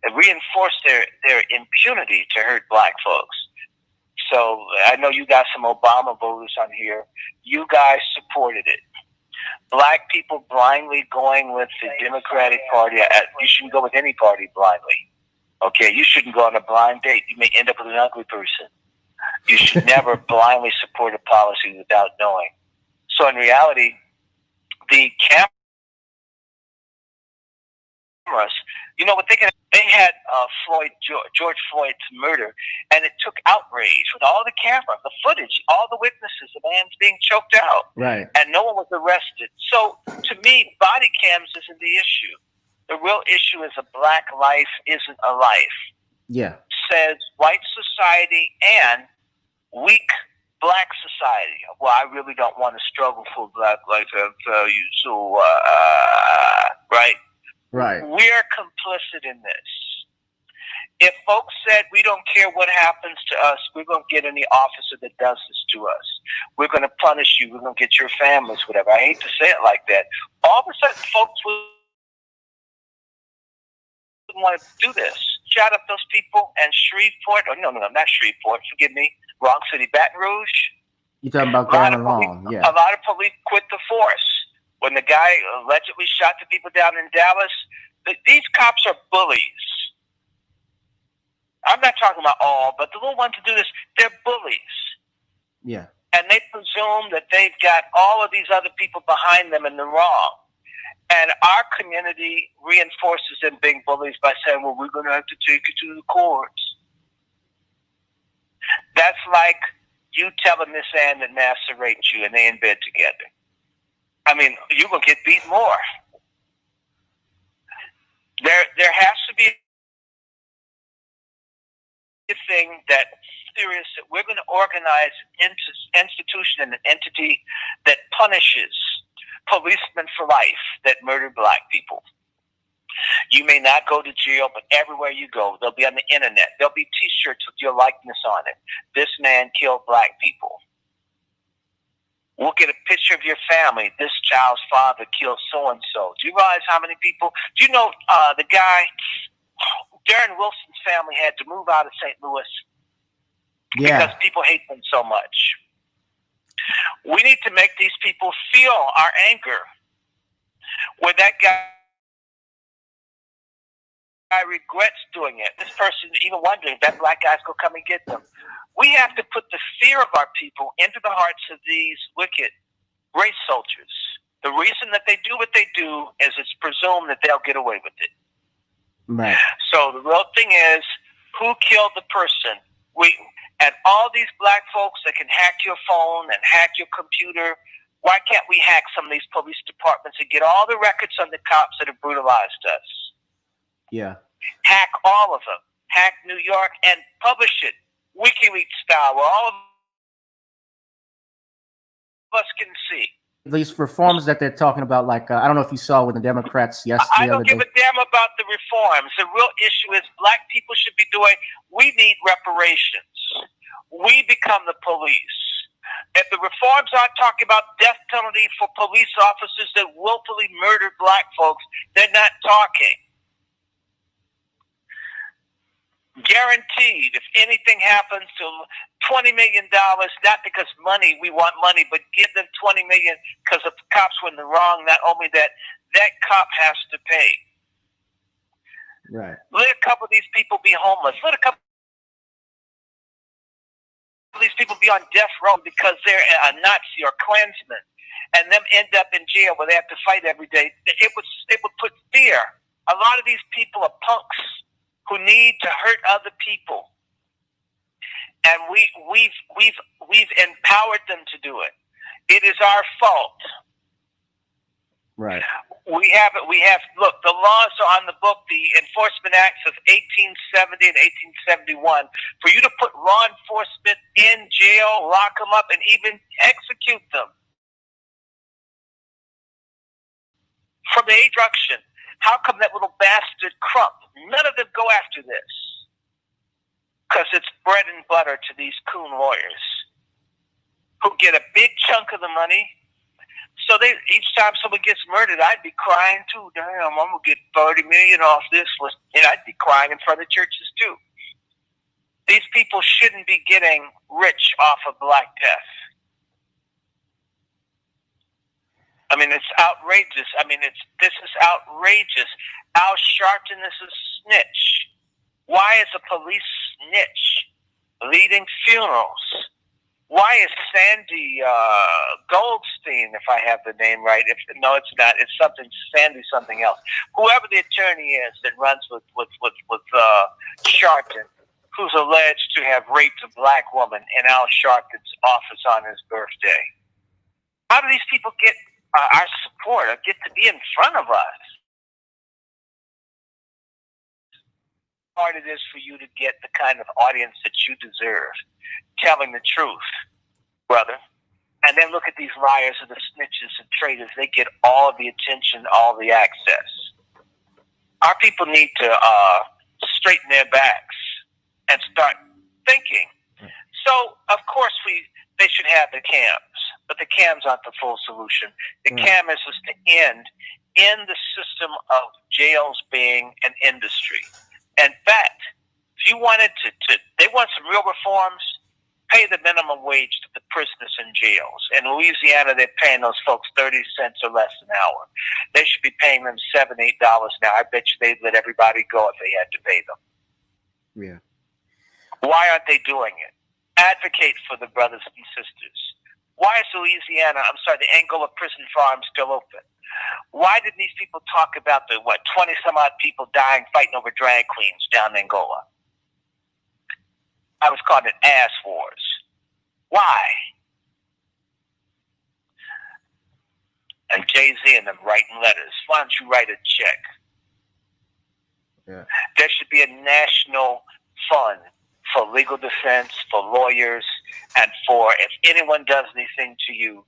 S3: and reinforce their impunity to hurt black folks. So I know you got some Obama voters on here. You guys supported it. Black people blindly going with the Democratic Party. You shouldn't go with any party blindly. Okay, you shouldn't go on a blind date. You may end up with an ugly person. You should never blindly support a policy without knowing. So in reality, the cameras, you know what they had George Floyd's murder, and it took outrage with all the camera, the footage, all the witnesses, the man's being choked out,
S1: right? And
S3: no one was arrested. So to me, body cams isn't the issue. The real issue is a black life isn't a life.
S1: Yeah,
S3: says white society and weak black society. Well, I really don't want to struggle for black life. I'll tell you. So, right.
S1: Right.
S3: We're complicit in this. If folks said we don't care what happens to us, we're going to get any officer that does this to us. We're going to punish you. We're going to get your families, whatever. I hate to say it like that. All of a sudden, folks wouldn't want to do this. Shout out those people and Shreveport. Oh, no, not Shreveport. Forgive me. Wrong city. Baton Rouge.
S1: You're talking about Gavin Long. Yeah.
S3: A lot of police quit the force. When the guy allegedly shot the people down in Dallas, these cops are bullies. I'm not talking about all, but the little ones who do this, they're bullies.
S1: Yeah.
S3: And they presume that they've got all of these other people behind them and they're wrong. And our community reinforces them being bullies by saying, well, we're going to have to take it to the courts. That's like you telling Miss Ann that Master raped you and they in bed together. I mean, you're going to get beat more. There has to be thing that serious that we're going to organize an institution and an entity that punishes policemen for life that murder black people. You may not go to jail, but everywhere you go, they'll be on the internet. There'll be T-shirts with your likeness on it. This man killed black people. We'll get a picture of your family. This child's father killed so-and-so. Do you realize how many people? Do you know the guy, Darren Wilson's family had to move out of St. Louis because people hate them so much. We need to make these people feel our anger. Where that guy regrets doing it. This person even wondering if that black guy's going to come and get them. We have to put the fear of our people into the hearts of these wicked race soldiers. The reason that they do what they do is it's presumed that they'll get away with it.
S1: Right.
S3: So the real thing is, who killed the person? And all these black folks that can hack your phone and hack your computer, why can't we hack some of these police departments and get all the records on the cops that have brutalized us?
S1: Yeah.
S3: Hack all of them. Hack New York and publish it WikiLeaks style, where all of us can see.
S1: These reforms that they're talking about, like, I don't know if you saw with the Democrats yesterday.
S3: I don't give a damn about the reforms. The real issue is black people should be doing, we need reparations. We become the police. If the reforms aren't talking about death penalty for police officers that willfully murder black folks, they're not talking. Guaranteed, if anything happens to $20 million, not because money, we want money, but give them $20 million because if the cops were in the wrong, not only that, that cop has to pay.
S1: Right.
S3: Let a couple of these people be homeless. Let a couple of these people be on death row because they're a Nazi or Klansman, and them end up in jail where they have to fight every day. It would put fear. A lot of these people are punks who need to hurt other people, and we've empowered them to do it. It is our fault.
S1: Right.
S3: We have. Look, the laws are on the book. The Enforcement Acts of 1870 and 1871. For you to put law enforcement in jail, lock them up, and even execute them from the instruction. How come that little bastard Crump, none of them go after this? Because it's bread and butter to these coon lawyers who get a big chunk of the money. So each time someone gets murdered, I'd be crying too. Damn, I'm going to get $30 million off this. And I'd be crying in front of churches too. These people shouldn't be getting rich off of Black Death. I mean, it's outrageous. This is outrageous. Al Sharpton is a snitch. Why is a police snitch leading funerals? Why is Sandy Goldstein, if I have the name right? No, it's not. It's Sandy something else. Whoever the attorney is that runs with Sharpton, who's alleged to have raped a black woman in Al Sharpton's office on his birthday. How do these people get our support or get to be in front of us? How hard it is for you to get the kind of audience that you deserve, telling the truth, brother. And then look at these liars and the snitches and traitors. They get all the attention, all the access. Our people need to straighten their backs and start thinking. So, of course, they should have the cams, but the cams aren't the full solution. The cam is just to end in the system of jails being an industry. In fact, if you wanted they want some real reforms, pay the minimum wage to the prisoners in jails. In Louisiana, they're paying those folks 30 cents or less an hour. They should be paying them $7, $8 an hour. I bet you they'd let everybody go if they had to pay them.
S1: Yeah.
S3: Why aren't they doing it? Advocate for the brothers and sisters. Why is the Angola prison farm still open? Why didn't these people talk about the 20-some-odd people dying fighting over drag queens down in Angola? I was calling it ass wars. Why? And Jay-Z and them writing letters. Why don't you write a check?
S1: Yeah.
S3: There should be a national fund for legal defense, for lawyers, and for if anyone does anything to you,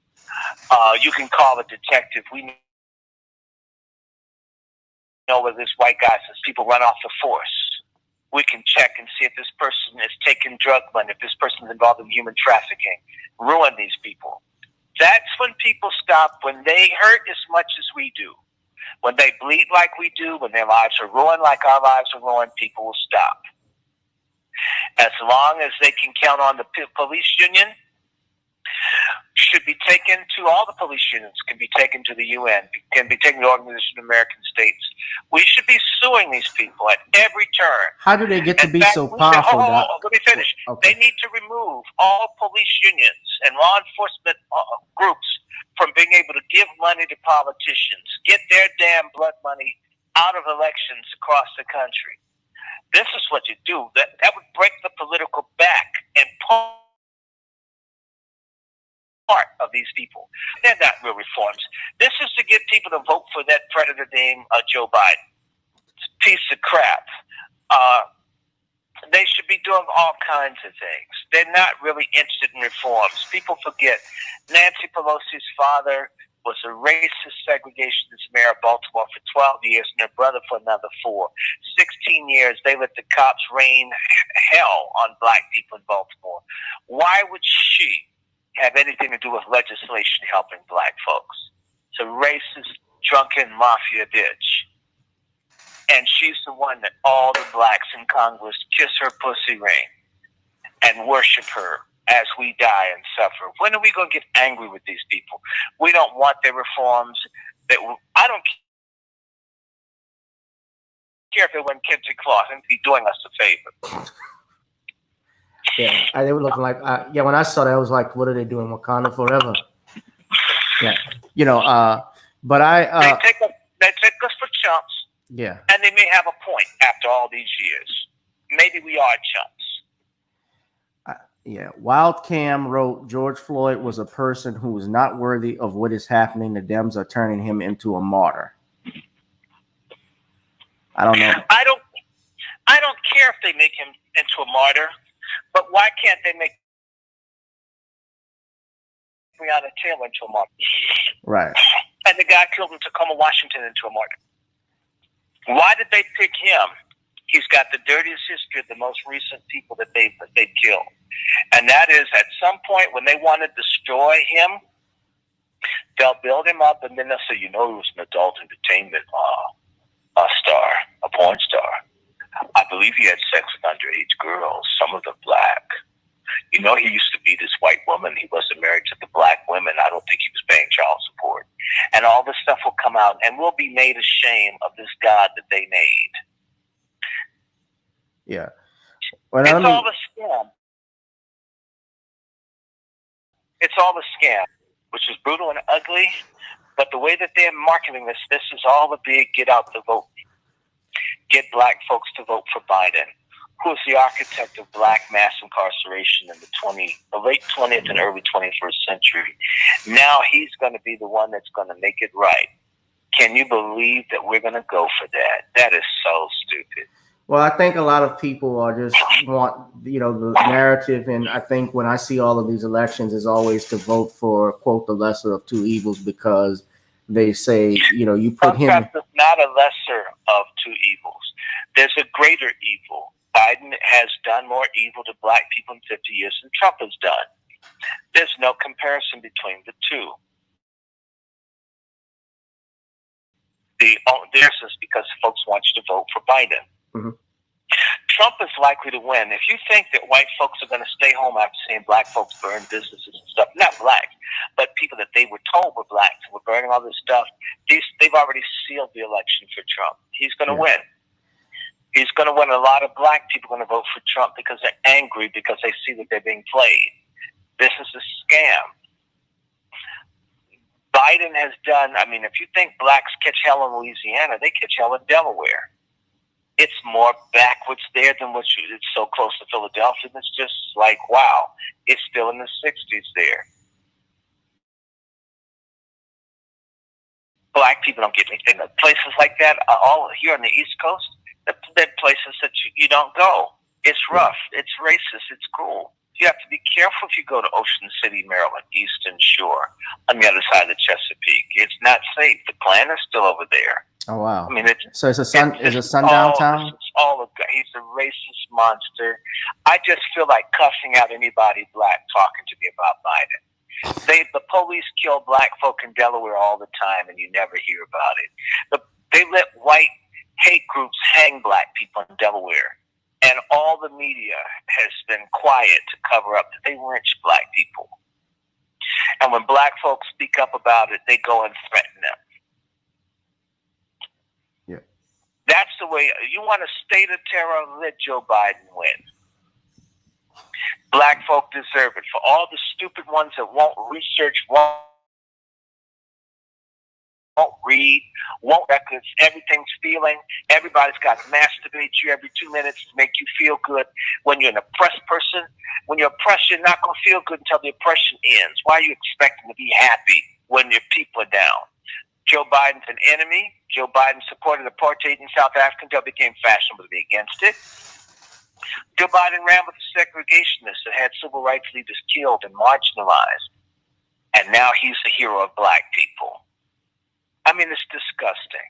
S3: you can call a detective. We know where this white guy says people run off the force. We can check and see if this person is taking drug money, if this person is involved in human trafficking, ruin these people. That's when people stop, when they hurt as much as we do. When they bleed like we do, when their lives are ruined like our lives are ruined, people will stop. As long as they can count on the police union, should be taken to all the police unions, can be taken to the UN, can be taken to the Organization of American States. We should be suing these people at every turn.
S1: How do they get to be so
S3: Let
S1: powerful, Doc?
S3: me finish.
S1: Okay.
S3: They need to remove all police unions and law enforcement groups from being able to give money to politicians, get their damn blood money out of elections across the country. This is what you do. That would break the political back and part of these people. They're not real reforms. This is to get people to vote for that predator named Joe Biden. It's a piece of crap. They should be doing all kinds of things. They're not really interested in reforms. People forget Nancy Pelosi's father was a racist segregationist mayor of Baltimore for 12 years and her brother for another 4. 16 years, they let the cops rain hell on black people in Baltimore. Why would she have anything to do with legislation helping black folks? It's a racist, drunken mafia bitch. And she's the one that all the blacks in Congress kiss her pussy ring and worship her as we die and suffer. When are we going to get angry with these people? We don't want their reforms. I don't care if it went Kente Cloth and be doing us a favor.
S1: Yeah, they were looking like, when I saw that, I was like, what are they doing? Wakanda forever. Yeah, but
S3: they take us for chumps.
S1: Yeah.
S3: And they may have a point after all these years. Maybe we are chumps.
S1: Wild Cam wrote, George Floyd was a person who was not worthy of what is happening. The Dems are turning him into a martyr. I don't know.
S3: I don't care if they make him into a martyr, but why can't they make Breonna Taylor into a martyr?
S1: Right.
S3: And the guy killed in Tacoma, Washington into a martyr. Why did they pick him? He's got the dirtiest history of the most recent people that they've killed. And that is, at some point when they want to destroy him, they'll build him up and then they'll say, he was an adult entertainment star, a porn star. I believe he had sex with underage girls, some of them black. He used to be this white woman. He wasn't married to the black women. I don't think he was paying child support. And all this stuff will come out and we'll be made ashamed of this God that they made.
S1: Yeah.
S3: Well, it's all a scam. It's all a scam, which is brutal and ugly. But the way that they're marketing this is all a big get out the vote. Get black folks to vote for Biden, who is the architect of black mass incarceration in the late 20th and early 21st century. Now he's going to be the one that's going to make it right. Can you believe that we're going to go for that? That is so stupid.
S1: Well, I think a lot of people are just want, the narrative. And I think when I see all of these elections is always to vote for, quote, the lesser of two evils, because they say, you put him.
S3: It's not a lesser of two evils. There's a greater evil. Biden has done more evil to black people in 50 years than Trump has done. There's no comparison between the two. This is because folks want you to vote for Biden.
S1: Mm-hmm.
S3: Trump is likely to win. If you think that white folks are going to stay home after seeing black folks burn businesses and stuff, not black, but people that they were told were blacks and were burning all this stuff, they've already sealed the election for Trump. He's going to win. He's going to win. A lot of black people are going to vote for Trump because they're angry because they see that they're being played. This is a scam. Biden has done, if you think blacks catch hell in Louisiana, they catch hell in Delaware. It's more backwards there than it's so close to Philadelphia. It's just like, wow, it's still in the 60s there. Black people don't get anything. Places like that, all here on the East Coast, they're places that you don't go. It's rough. It's racist. It's cruel. You have to be careful if you go to Ocean City, Maryland, Eastern Shore, on the other side of the Chesapeake. It's not safe. The Klan is still over there.
S1: Oh wow!
S3: I mean,
S1: so it's a sundown town.
S3: He's a racist monster. I just feel like cussing out anybody black talking to me about Biden. The police kill black folk in Delaware all the time, and you never hear about it. They let white hate groups hang black people in Delaware. And all the media has been quiet to cover up that they lynch black people. And when black folks speak up about it, they go and threaten them.
S1: Yeah.
S3: That's the way. You want a state of terror, let Joe Biden win. Black folk deserve it. For all the stupid ones that won't research, won't read, won't records, everything's feeling. Everybody's got to masturbate you every 2 minutes to make you feel good. When you're an oppressed person, when you're oppressed, you're not going to feel good until the oppression ends. Why are you expecting to be happy when your people are down? Joe Biden's an enemy. Joe Biden supported apartheid in South Africa until it became fashionable to be against it. Joe Biden ran with the segregationists that had civil rights leaders killed and marginalized. And now he's the hero of black people. I mean, it's disgusting.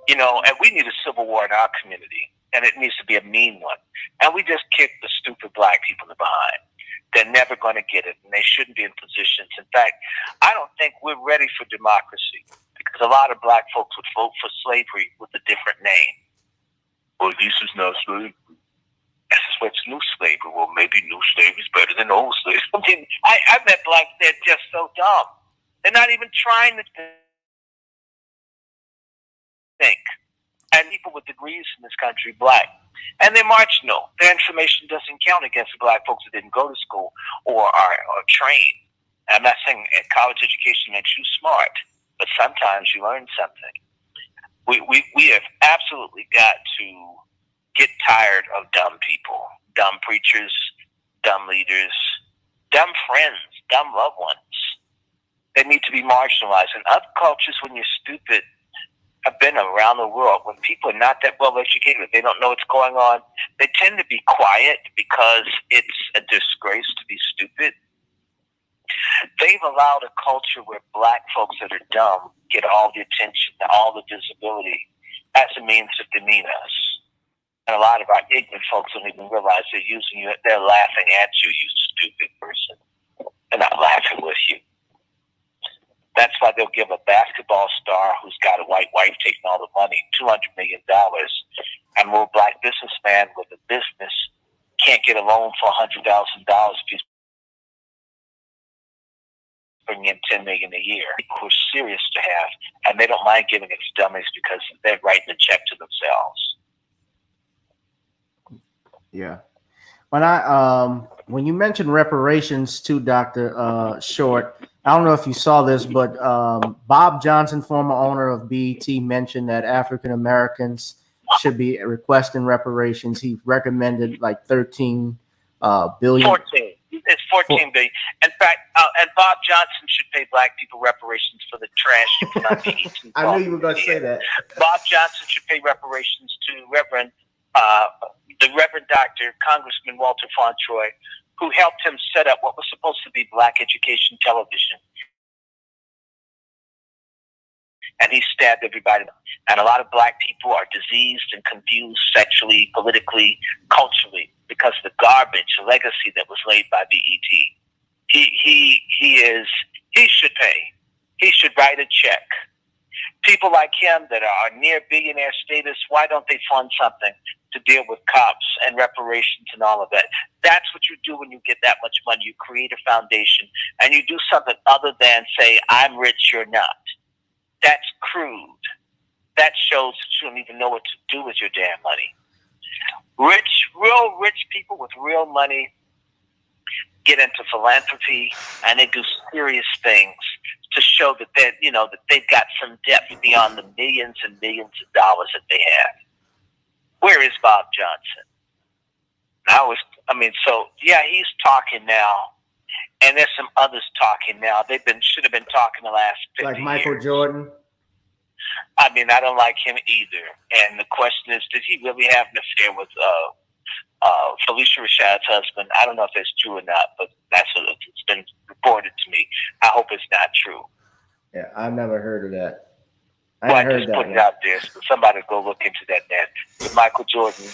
S3: You know, and we need a civil war in our community, and it needs to be a mean one. And we just kick the stupid black people in the behind. They're never going to get it, and they shouldn't be in positions. In fact, I don't think we're ready for democracy because a lot of black folks would vote for slavery with a different name. Well, this is not slavery. This is what's new slavery. Well, maybe new slavery is better than old slavery. I mean, I've met blacks that are just so dumb. They're not even trying to think. And people with degrees in this country, black. And they're marginal. Their information doesn't count against the black folks that didn't go to school or are trained. I'm not saying college education makes you smart, but sometimes you learn something. We have absolutely got to get tired of dumb people, dumb preachers, dumb leaders, dumb friends, dumb loved ones. They need to be marginalized. In other cultures, when you're stupid, I've been around the world, when people are not that well educated, they don't know what's going on, they tend to be quiet because it's a disgrace to be stupid. They've allowed a culture where black folks that are dumb get all the attention, all the visibility as a means to demean us. And a lot of our ignorant folks don't even realize they're using you, they're laughing at you, you stupid person. They're not laughing with you. That's why they'll give a basketball star who's got a white wife taking all the money $200 million, and a little black businessman with a business can't get a loan for $100,000 if he's bringing in $10 million a year. People who are serious to have, and they don't mind giving it to dummies because they're writing a check to themselves.
S1: Yeah. When you mentioned reparations too, Dr. Short, I don't know if you saw this, but Bob Johnson, former owner of BET, mentioned that African Americans should be requesting reparations. He recommended like 13 billion.
S3: 14. It's 14 billion. In fact, and Bob Johnson should pay black people reparations for the trash you put on BET.
S1: I knew you were going to say that.
S3: Bob Johnson should pay reparations to the Reverend Dr. Congressman Walter Fauntroy, who helped him set up what was supposed to be black education television. And he stabbed everybody. And a lot of black people are diseased and confused sexually, politically, culturally, because of the garbage legacy that was laid by BET. He should pay. He should write a check. People like him that are near billionaire status, why don't they fund something to deal with cops and reparations and all of that? That's what you do when you get that much money. You create a foundation and you do something other than say, I'm rich, you're not. That's crude. That shows that you don't even know what to do with your damn money. Real rich people with real money get into philanthropy and they do serious things to show that they've got some depth beyond the millions and millions of dollars that they have. Where is Bob Johnson? He's talking now, and there's some others talking now. Should have been talking the last 50 years.
S1: Like Michael Jordan?
S3: I mean, I don't like him either. And the question is, did he really have an affair with Felicia Rashad's husband. I don't know if that's true or not, but that's what it's been reported to me. I hope it's not true.
S1: Yeah, I've never heard of that.
S3: I just put it out there so somebody go look into that net. With Michael Jordan,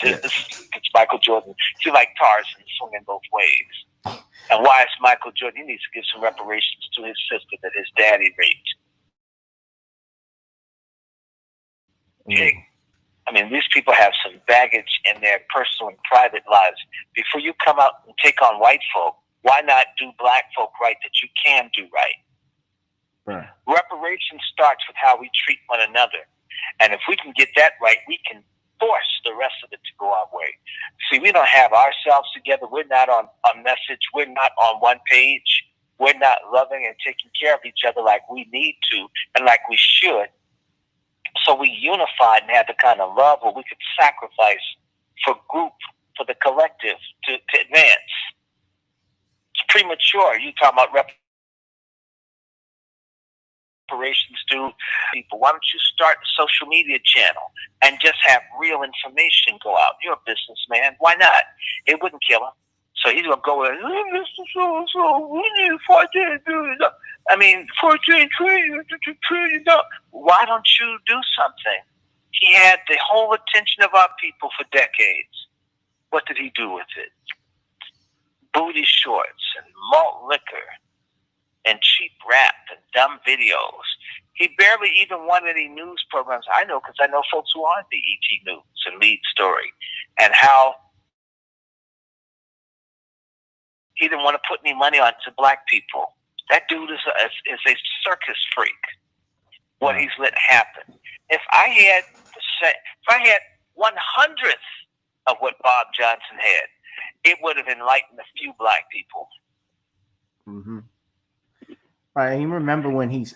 S3: it's Michael Jordan. He's like Tarzan, swinging both ways. And why is Michael Jordan? He needs to give some reparations to his sister that his daddy raped. Okay. I mean, these people have some baggage in their personal and private lives. Before you come out and take on white folk, why not do black folk right that you can do right?
S1: Right.
S3: Reparations starts with how we treat one another. And if we can get that right, we can force the rest of it to go our way. See, we don't have ourselves together. We're not on message. We're not on one page. We're not loving and taking care of each other like we need to and like we should. So we unified and had the kind of love where we could sacrifice for group, for the collective to advance. It's premature. You talking about reparations to people. Why don't you start a social media channel and just have real information go out? You're a businessman. Why not? It wouldn't kill him. So he's going to go in, Mr. So-and-so, we need $14 billion. I mean, $14 trillion. Why don't you do something? He had the whole attention of our people for decades. What did he do with it? Booty shorts and malt liquor and cheap rap and dumb videos. He barely even won any news programs. I know because I know folks who are on the ET News and Lead Story, and how he didn't want to put any money on to black people. That dude is a circus freak. What he's let happen. If I had 1/100th of what Bob Johnson had, it would have enlightened a few black people.
S1: Mm-hmm. Right. You remember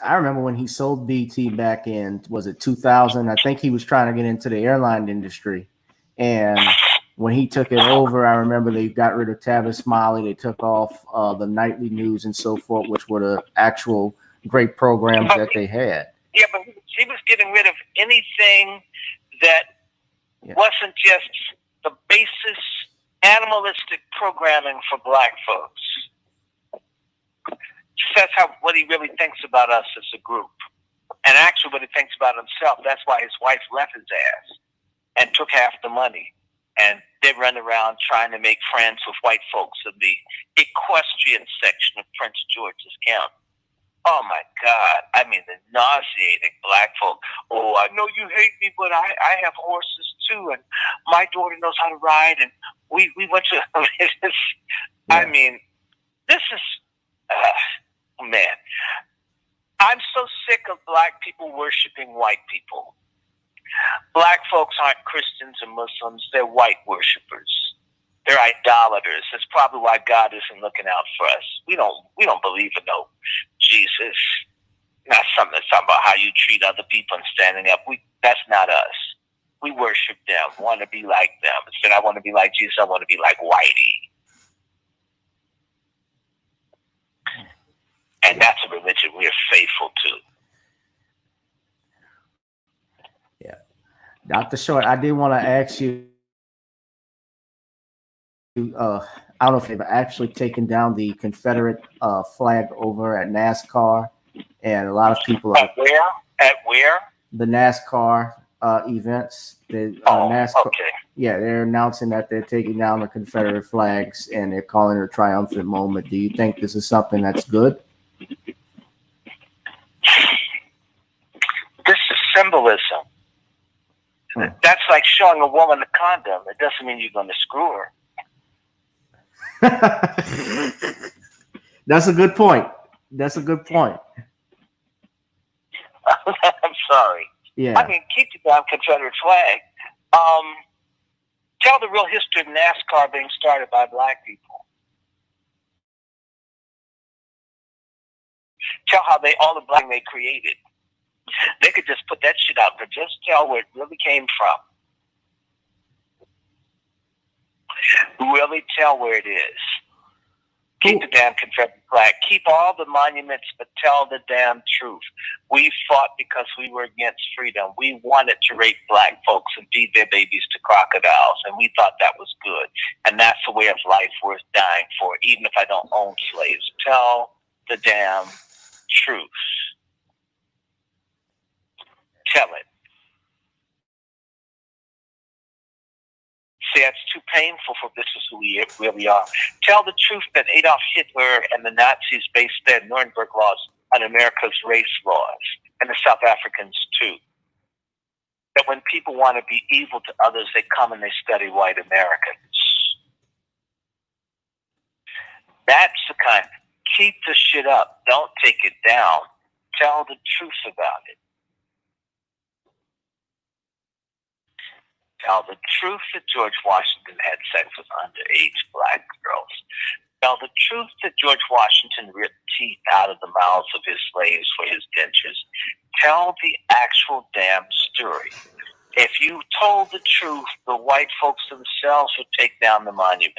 S1: I remember when he sold BT back in, was it 2000? I think he was trying to get into the airline industry. And when he took it over, I remember they got rid of Tavis Smiley. They took off the nightly news and so forth, which were the actual great programs that they had.
S3: Yeah, but he was getting rid of anything that wasn't just the basis animalistic programming for black folks. That's what he really thinks about us as a group. And actually what he thinks about himself. That's why his wife left his ass and took half the money. And they run around trying to make friends with white folks in the equestrian section of Prince George's County. Oh my God. I mean, the nauseating black folk. Oh, I know you hate me, but I have horses too. And my daughter knows how to ride. And we went to, I mean, this is, man. I'm so sick of black people worshiping white people. Black folks aren't Christians or Muslims. They're white worshipers. They're idolaters. That's probably why God isn't looking out for us. We don't believe in no Jesus. Not something that's talking about how you treat other people and standing up. That's not us. We worship them, want to be like them. Instead, I want to be like Jesus. I want to be like Whitey. And that's a religion we are faithful to.
S1: Yeah. Dr. Short, I did want to ask you, I don't know if they've actually taken down the Confederate flag over at NASCAR, and a lot of people are...
S3: At where?
S1: The NASCAR events. NASCAR,
S3: okay.
S1: Yeah, they're announcing that they're taking down the Confederate flags, and they're calling it a triumphant moment. Do you think this is something that's good?
S3: This is symbolism. That's like showing a woman a condom. It doesn't mean you're going to screw her.
S1: That's a good point. That's a good point.
S3: I'm sorry.
S1: Yeah.
S3: I mean, keep the damn Confederate flag. Tell the real history of NASCAR being started by black people. Tell how all the black they created. They could just put that shit out, but just tell where it really came from. Really tell where it is. Keep the damn Confederate flag. Keep all the monuments, but tell the damn truth. We fought because we were against freedom. We wanted to rape black folks and feed their babies to crocodiles, and we thought that was good. And that's a way of life worth dying for, even if I don't own slaves. Tell the damn truth. Tell it. See, that's too painful for this is who we really are. Tell the truth that Adolf Hitler and the Nazis based their Nuremberg laws on America's race laws, and the South Africans too. That when people want to be evil to others, they come and they study white Americans. That's the kind. Keep the shit up. Don't take it down. Tell the truth about it. Tell the truth that George Washington had sex with underage black girls. Tell the truth that George Washington ripped teeth out of the mouths of his slaves for his dentures. Tell the actual damn story. If you told the truth, the white folks themselves would take down the monuments.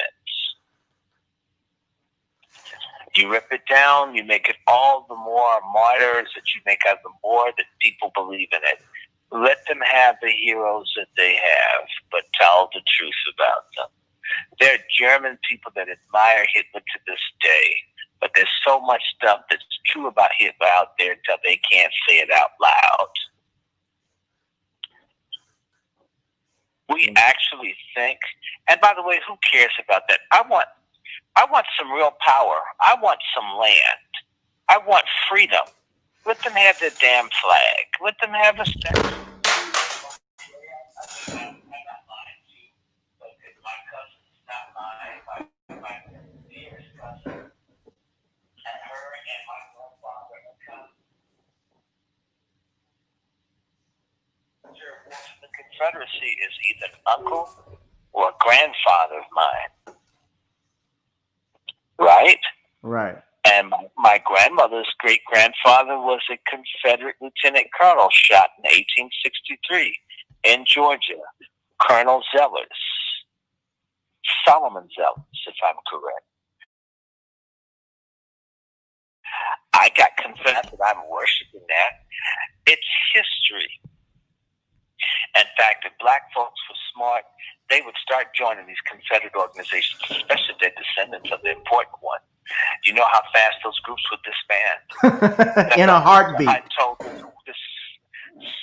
S3: You rip it down, you make it all the more martyrs that you make out, the more that people believe in it. Let them have the heroes that they have, but tell the truth about them. There are German people that admire Hitler to this day, but there's so much stuff that's true about Hitler out there until they can't say it out loud. We actually think, and by the way, who cares about that? I want some real power. I want some land. I want freedom. Let them have their damn flag. Let them have a statue. The Confederacy is either an uncle or a grandfather of mine. Right?
S1: Right.
S3: And my grandmother's great-grandfather was a Confederate lieutenant colonel shot in 1863 in Georgia. Colonel Zellers. Solomon Zellers, if I'm correct. I got Confederate, I'm worshiping that. It's history. In fact, if black folks were smart, they would start joining these Confederate organizations, especially their descendants of the important one. You know how fast those groups would disband?
S1: In a heartbeat.
S3: I told this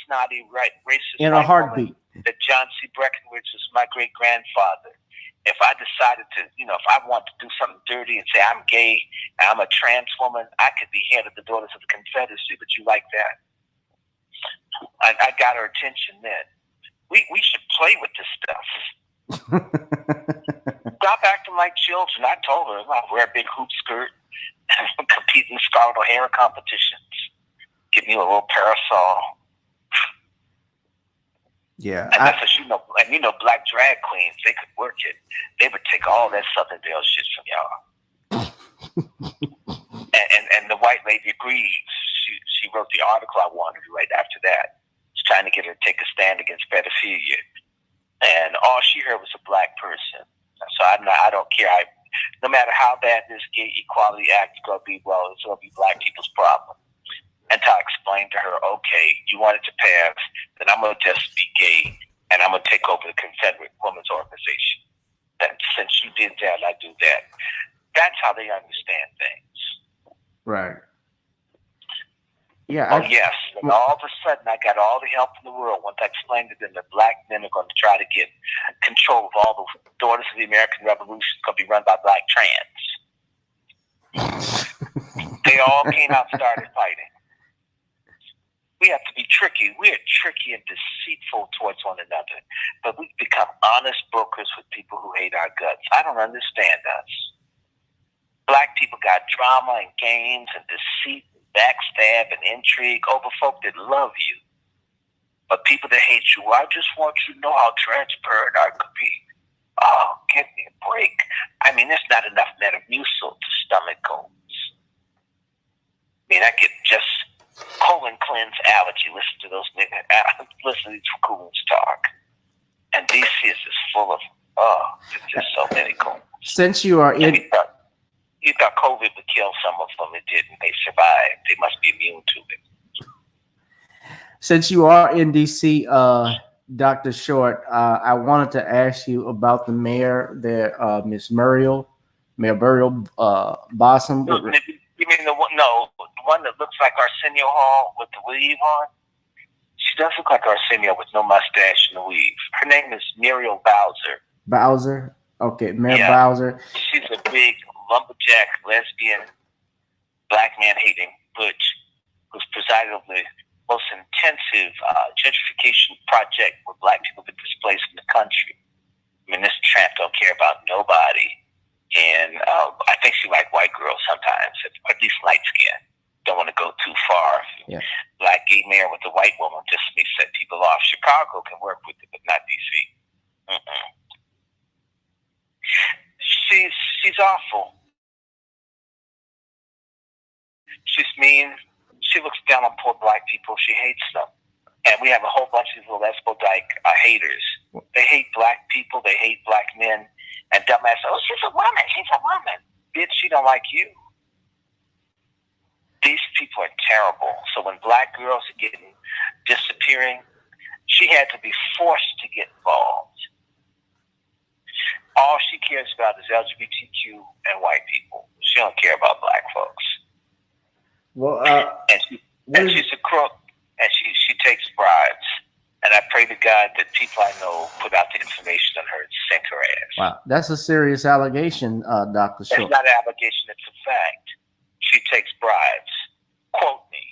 S3: snotty racist
S1: in a heartbeat
S3: that John C. Breckinridge was my great-grandfather. If I decided to, if I want to do something dirty and say I'm gay, I'm a trans woman, I could be head of the Daughters of the Confederacy, but you like that? I got her attention then. We should play with this stuff. Stop acting like children. I told her I'll wear a big hoop skirt, compete in Scarlet O'Hara competitions, give me a little parasol.
S1: Yeah.
S3: And that's what you know, black drag queens, they could work it. They would take all that Southern Belle shit from y'all. and the white lady agrees. She wrote the article I wanted right after that. She's trying to get her to take a stand against pedophilia. And all she heard was a black person. So I don't care. No matter how bad this Gay Equality Act is going to be, well, it's going to be black people's problem. Until I explained to her, okay, you want it to pass, then I'm going to just be gay, and I'm going to take over the Confederate Women's Organization. And since you did that, I do that. That's how they understand things.
S1: Right. Yeah.
S3: Yes. And all of a sudden, I got all the help in the world. Once I explained to them that black men are going to try to get control of all the Daughters of the American Revolution, going to be run by black trans. They all came out and started fighting. We have to be tricky. We're tricky and deceitful towards one another. But we've become honest brokers with people who hate our guts. I don't understand us. Black people got drama and games and deceit, and backstab and intrigue over folk that love you. But people that hate you, I just want you to know how transparent I could be. Oh, give me a break. I mean, there's not enough Metamucil to stomach colds. I mean, I get just colon cleanse allergy. Listen to those niggas. Listen to these coons talk. And DC is just full of, there's just so many colons.
S1: Since you are in...
S3: You thought COVID would kill some of them. It didn't. They survived. They must be immune to it.
S1: Since you are in DC, Dr. Short, I wanted to ask you about the mayor there, Miss Mayor Burial Bossum.
S3: You mean the one that looks like Arsenio Hall with the weave on? She does look like Arsenio with no mustache and a weave. Her name is Muriel Bowser.
S1: Bowser? Okay, Mayor Bowser.
S3: She's a big lumberjack, lesbian, black man hating butch who's presided over the most intensive gentrification project where black people get displaced in the country. I mean, this tramp don't care about nobody. And I think she like white girls sometimes, or at least light skin. Don't want to go too far.
S1: Yeah.
S3: Black gay mayor with a white woman just may set people off. Chicago can work with it, but not DC. She's awful. She's mean. She looks down on poor black people. She hates them. And we have a whole bunch of these little lesbo-dyke haters. They hate black people. They hate black men. And dumbass, oh, she's a woman. She's a woman. Bitch, she don't like you. These people are terrible. So when black girls are disappearing, she had to be forced to get involved. All she cares about is LGBTQ and white people. She don't care about black folks.
S1: Well,
S3: and she's a crook, and she takes bribes. And I pray to God that people I know put out the information on her and sink her ass.
S1: Wow, that's a serious allegation, Dr. Short.
S3: It's not an allegation, it's a fact. She takes bribes. Quote me.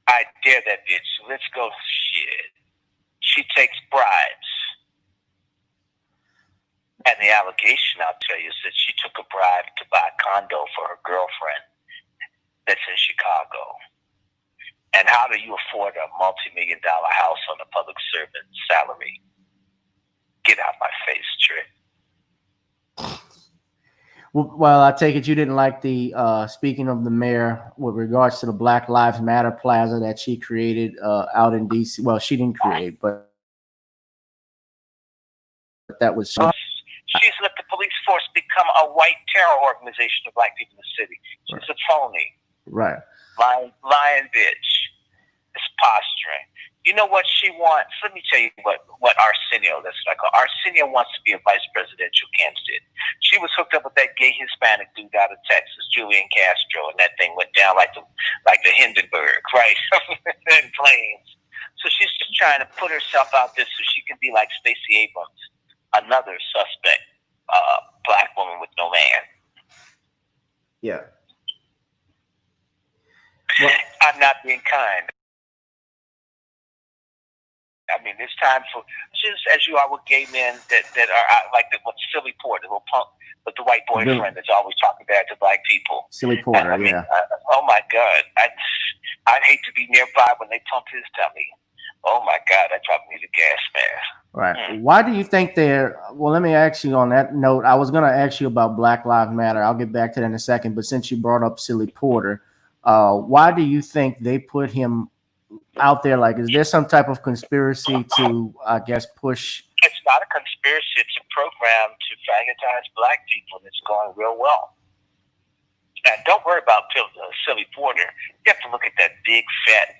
S3: I dare that bitch. Let's go. Shit. She takes bribes. And the allegation, I'll tell you, is that she took a bribe to buy a condo for her girlfriend that's in Chicago. And how do you afford a multi-million-dollar house on a public servant's salary? Get out my face, Trick.
S1: Well, I take it you didn't like the, speaking of the mayor, with regards to the Black Lives Matter Plaza that she created out in D.C. Well, she didn't create, but that was...
S3: She's let the police force become a white terror organization of black people in the city. She's a phony.
S1: Right.
S3: Lying bitch. It's posturing. You know what she wants? Let me tell you what Arsenio, that's like Arsenio wants to be a vice presidential candidate. She was hooked up with that gay Hispanic dude out of Texas, Julian Castro, and that thing went down like the Hindenburg, right? In flames. So she's just trying to put herself out there so she can be like Stacey Abrams, another suspect, black woman with no man.
S1: Yeah.
S3: Well, I'm not being kind. I mean, it's time for, just as you are with gay men that are like what Silly Porter, the little punk with the white boyfriend that's always talking bad to black people.
S1: Silly Porter,
S3: I mean, oh my God. I'd hate to be nearby when they pump his tummy. Oh my God, I probably need a gas mask.
S1: Right. Why do you think well, let me ask you on that note. I was going to ask you about Black Lives Matter. I'll get back to that in a second. But since you brought up Silly Porter, why do you think they put him out there? Like, is there some type of conspiracy to, I guess, push?
S3: It's not a conspiracy. It's a program to faggotize black people, and it's going real well. And don't worry about Silly Porter. You have to look at that big, fat,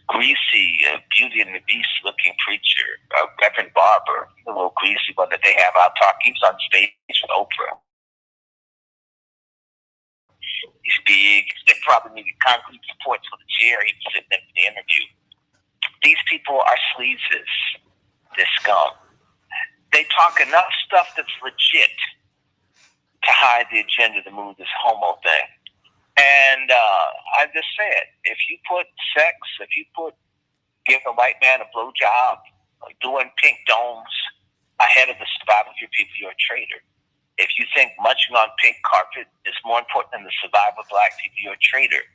S3: greasy, Beauty and the Beast looking preacher, Reverend Barber, the little greasy one that they have out talking. He's on stage with Oprah. He's big. They probably needed concrete supports for the chair he was sitting in for the interview. These people are sleazes. They're scum. They talk enough stuff that's legit to hide the agenda to move this homo thing. And I just said, if you put sex, if you put giving a white man a blowjob, doing pink domes ahead of the survival of your people, you're a traitor. If you think munching on pink carpet is more important than the survival of black people, you're a traitor.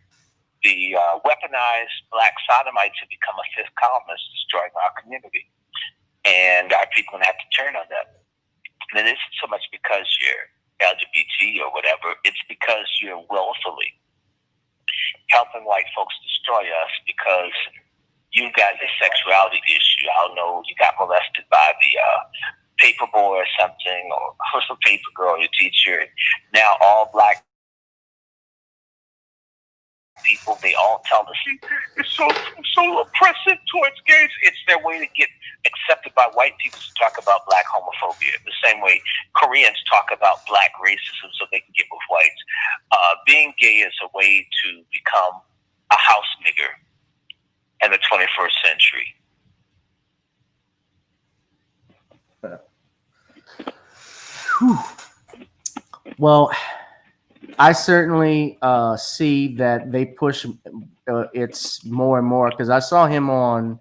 S3: The weaponized black sodomites have become a fifth columnist, destroying our community. And our people are going to have to turn on them. And it isn't so much because you're LGBT or whatever, it's because you're willfully helping white folks destroy us because you got a sexuality issue. I don't know, you got molested by the paper boy or something, or a paper girl, your teacher. Now all black people, they all tell us it's so oppressive towards gays. It's their way to get accepted by white people to talk about black homophobia. The same way Koreans talk about black racism so they can get with whites. Being gay is a way to become a house nigger in the 21st century.
S1: Well, I certainly see that they push it's more and more, because I saw him on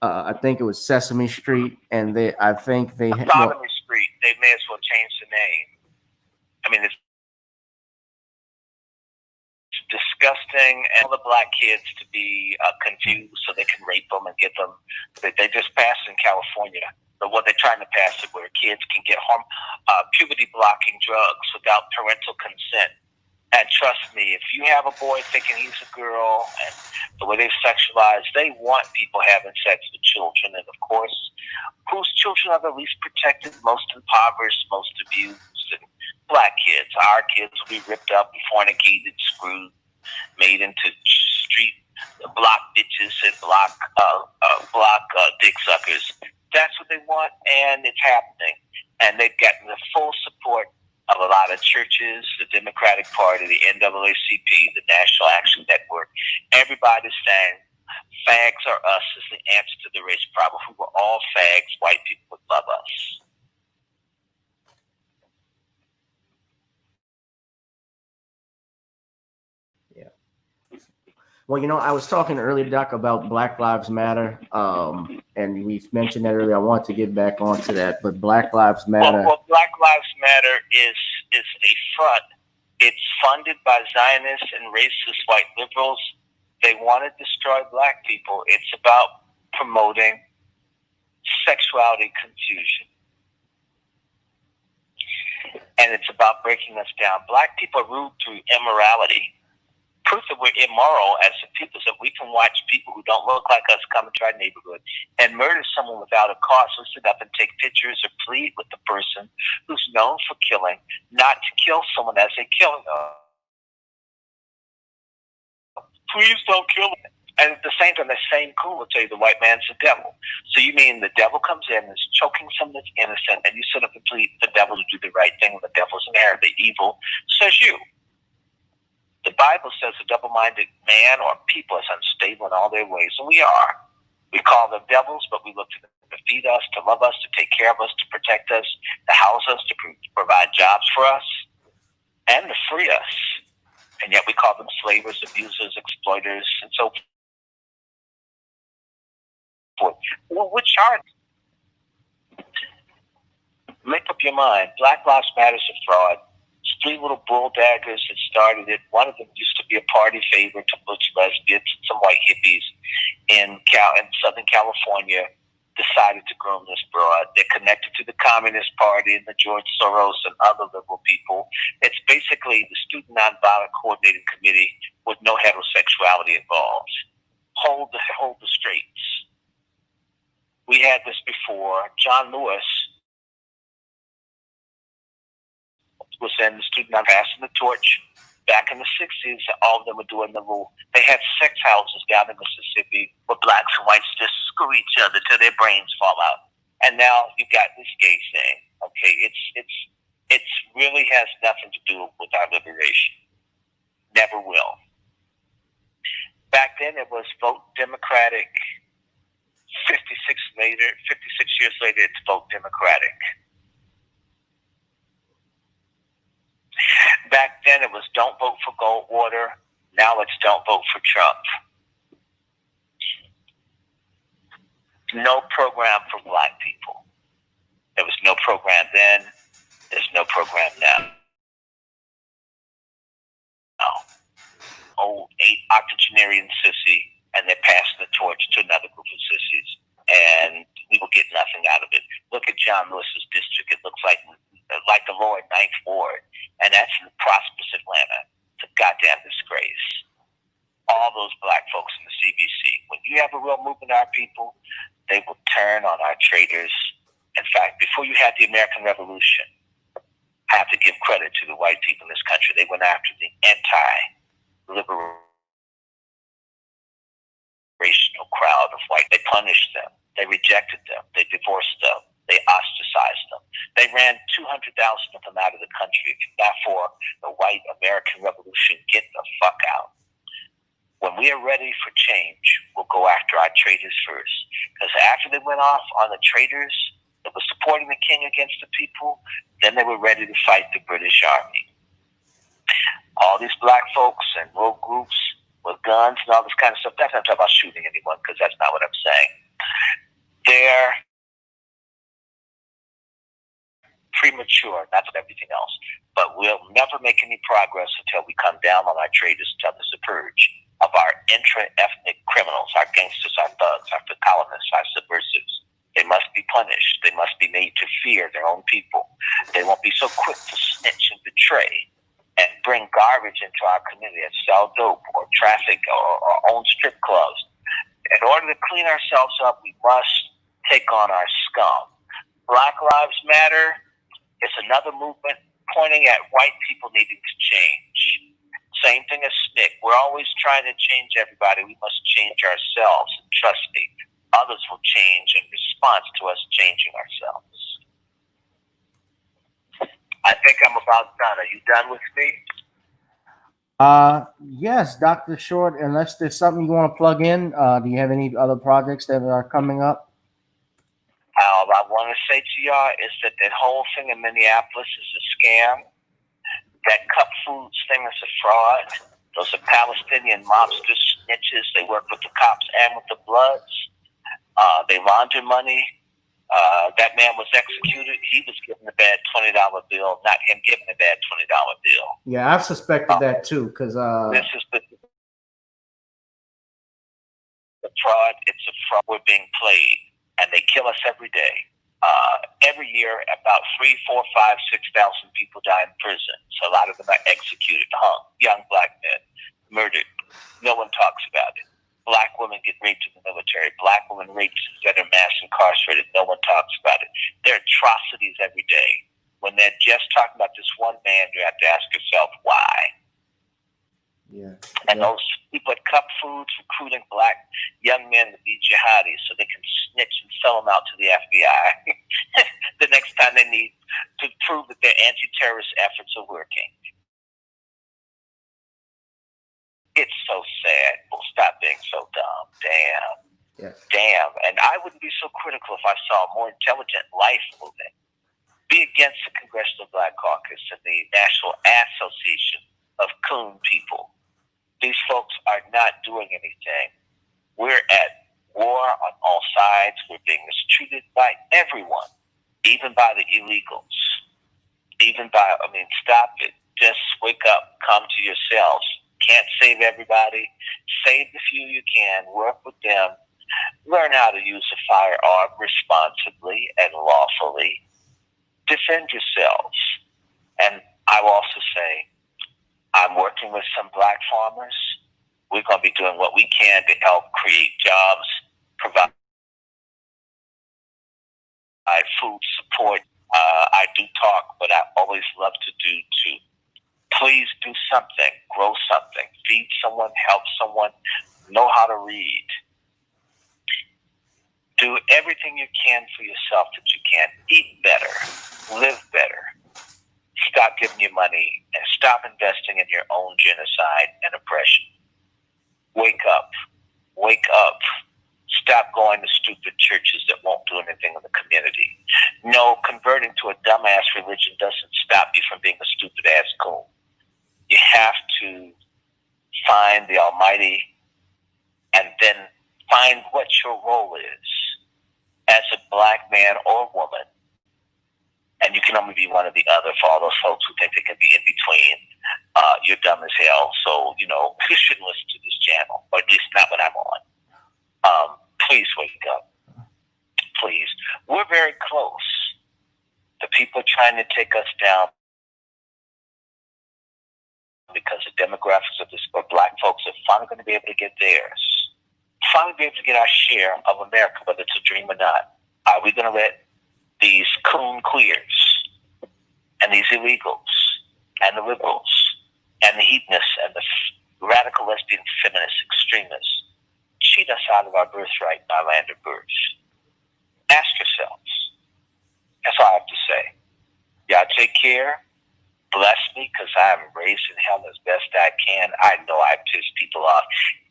S1: I think it was Sesame Street, and I think they
S3: Sesame Street. They may as well change the name. I mean, it's disgusting, and all the black kids to be confused so they can rape them and get them. They just passed in California. But what they're trying to pass is where kids can get puberty blocking drugs without parental consent. And trust me, if you have a boy thinking he's a girl, and the way they sexualize, they want people having sex with children. And of course, whose children are the least protected, most impoverished, most abused? And black kids. Our kids will be ripped up, fornicated, screwed, made into street block bitches and block dick suckers. That's what they want, and it's happening. And they've gotten the full support of a lot of churches, the Democratic Party, the NAACP, the National Action Network. Everybody's saying fags are us is the answer to the race problem. If we were all fags, white people would love us.
S1: Well, I was talking earlier, Doc, about Black Lives Matter, and we've mentioned that earlier. I want to get back onto that, but Black Lives Matter.
S3: Well, Black Lives Matter is a front. It's funded by Zionists and racist white liberals. They want to destroy black people. It's about promoting sexuality confusion. And it's about breaking us down. Black people are ruled through immorality. Proof that we're immoral as a people is that we can watch people who don't look like us come into our neighborhood and murder someone without a cause. So sit up and take pictures or plead with the person who's known for killing, not to kill someone as they kill them. Please don't kill him. And at the same time, the same cool will tell you the white man's the devil. So you mean the devil comes in and is choking someone that's innocent, and you sit up and plead the devil to do the right thing, and the devil's inherently evil, says you. The Bible says a double-minded man or people is unstable in all their ways, and we are. We call them devils, but we look to them to feed us, to love us, to take care of us, to protect us, to house us, to provide jobs for us, and to free us. And yet we call them slavers, abusers, exploiters, and so forth. Well, which are they? Make up your mind. Black Lives Matter is a fraud. Three little bull daggers that started it. One of them used to be a party favorite to butch lesbians and some white hippies in Southern California. Decided to groom this broad. They're connected to the Communist Party and the George Soros and other liberal people. It's basically the Student Nonviolent Coordinating Committee with no heterosexuality involved. Hold the straights. We had this before. John Lewis was in the student passing the torch back in the 60s. All of them were doing they had sex houses down in Mississippi where blacks and whites just screw each other till their brains fall out. And now you've got this gay thing. Okay, it's really has nothing to do with our liberation. Never will. Back then it was vote Democratic. 56 years later, it's vote Democratic. Back then it was don't vote for Goldwater. Now it's don't vote for Trump. No program for black people. There was no program then. There's no program now. Old octogenarian sissy, and they're passing the torch to another group of sissies, and we will get nothing out of it. Look at John Lewis's district. It looks like the lower 9th Ward, and that's in prosperous Atlanta. It's a goddamn disgrace. All those black folks in the CBC, when you have a real movement, our people, they will turn on our traitors In fact, before you had the American Revolution, I have to give credit to the white people in this country. They went after the anti-liberational crowd of white. They punished them. They rejected them. They divorced them. They ostracized them. They ran 200,000 of them out of the country. Therefore, the white American Revolution, get the fuck out. When we are ready for change, we'll go after our traitors first. Because after they went off on the traitors that were supporting the king against the people, then they were ready to fight the British Army. All these black folks and rogue groups with guns and all this kind of stuff, that's not talking about shooting anyone, because that's not what I'm saying. They're premature, that's everything else. But we'll never make any progress until we come down on our traitors and tell us to purge of our intra-ethnic criminals, our gangsters, our thugs, our colonists, our subversives. They must be punished. They must be made to fear their own people. They won't be so quick to snitch and betray and bring garbage into our community and sell dope or traffic or own strip clubs. In order to clean ourselves up, we must take on our scum. Black Lives Matter is another movement pointing at white people needing to change. Same thing as SNCC. We're always trying to change everybody. We must change ourselves. And trust me, others will change in response to us changing ourselves. I think I'm about done. Are you done with me?
S1: Yes, Dr. Short, unless there's something you want to plug in, do you have any other projects that are coming up?
S3: All I want to say to y'all is that whole thing in Minneapolis is a scam. That Cup Foods thing is a fraud. Those are Palestinian mobsters, snitches. They work with the cops and with the Bloods. They launder money. That man was executed. He was given a bad $20 bill, not him giving a bad $20 bill.
S1: Yeah, I've suspected that too, because
S3: this is the fraud. It's a fraud. We're being played, and they kill us every day. Every year, about 3, 4, 5, 6,000 people die in prison. So a lot of them are executed, hung, young black men, murdered. No one talks about it. Black women get raped in the military. Black women raped that are mass incarcerated. No one talks about it. There are atrocities every day. When they're just talking about this one man, you have to ask yourself why.
S1: Yeah.
S3: And those people at Cup Foods recruiting black young men to be jihadis so they can snitch and sell them out to the FBI the next time they need to prove that their anti-terrorist efforts are working. It's so sad. Well, stop being so dumb. Damn.
S1: Yeah.
S3: Damn. And I wouldn't be so critical if I saw a more intelligent life movement. Be against the Congressional Black Caucus and the National Association of Coon People. These folks are not doing anything. We're at war on all sides. We're being mistreated by everyone, even by the illegals. Stop it. Just wake up. Come to yourselves. Can't save everybody. Save the few you can. Work with them. Learn how to use a firearm responsibly and lawfully. Defend yourselves. And I will also say, I'm working with some black farmers. We're going to be doing what we can to help create jobs, provide food support. I do talk, but I always love to do too. Please do something, grow something, feed someone, help someone, know how to read. Do everything you can for yourself that you can. Eat better, live better. Stop giving your money and stop investing in your own genocide and oppression. Wake up. Wake up. Stop going to stupid churches that won't do anything in the community. No, converting to a dumbass religion doesn't stop you from being a stupid-ass coon. You have to find the Almighty and then find what your role is as a black man or woman. And you can only be one or the other for all those folks who think they can be in between. You're dumb as hell, so, you shouldn't listen to this channel, or at least not when I'm on. Please wake up. Please. We're very close. The people trying to take us down because the demographics of this, or black folks are finally going to be able to get theirs. Finally be able to get our share of America, whether it's a dream or not. Are we going to let these coon queers and these illegals and the liberals and the hedonists and the radical lesbian feminist extremists cheat us out of our birthright, our land of birth. Ask yourselves. That's all I have to say. Y'all take care. Bless me, because I am raised in hell as best I can. I know I piss people off.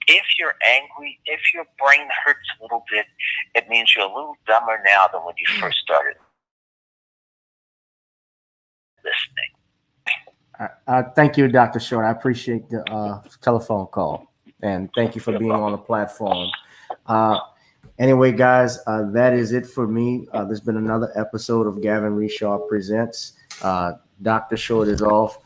S3: If you're angry, if your brain hurts a little bit, it means you're a little dumber now than when you first started listening.
S1: Thank you, Dr. Short. I appreciate the telephone call, and thank you for being on the platform. Anyway, guys, that is it for me. There's been another episode of Gavin Richard Presents. Dr. Short is off.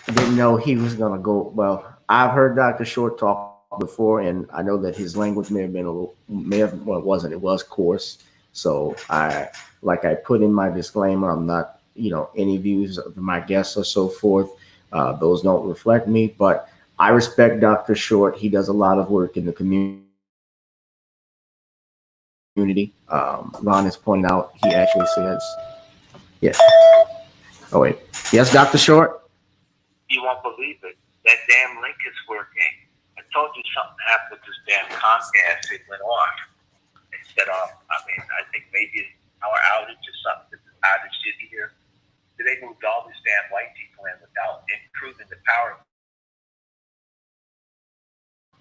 S1: Didn't know he was going to go. Well, I've heard Dr. Short talk before, and I know that his language may have been well, it wasn't. It was coarse. So I put in my disclaimer, I'm not, any views of my guests or so forth. Those don't reflect me, but I respect Dr. Short. He does a lot of work in the community. Ron is pointing out, he actually says, yeah. Oh, wait. Yes, Dr. Short?
S3: You won't believe it. That damn link is working. I told you something happened with this damn Comcast. It went off. Instead of, I think maybe our outage or something. This outage did here. They moved all these damn white people in without improving the power.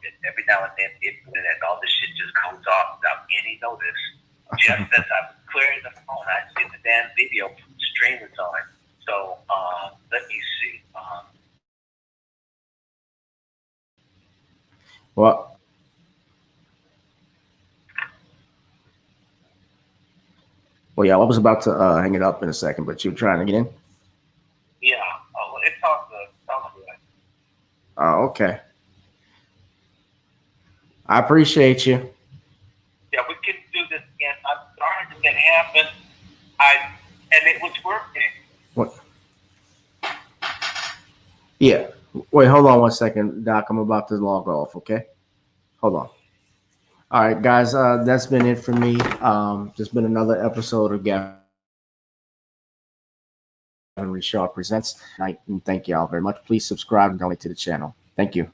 S3: And every now and then, and all this shit just goes off without any notice. Just as I was clearing the phone, I see the damn video stream is on. So let me see.
S1: Well, yeah, I was about to hang it up in a second, but you were trying to get in?
S3: Yeah. It's all good. It's all good.
S1: Oh, okay. I appreciate you.
S3: Yeah, we can do this again. I'm sorry that happened. And it was working.
S1: What? Yeah. Wait, hold on 1 second, Doc. I'm about to log off, okay? Hold on. All right, guys, that's been it for me. There's been another episode of Gavin Richard Presents. And thank you all very much. Please subscribe and donate to the channel. Thank you.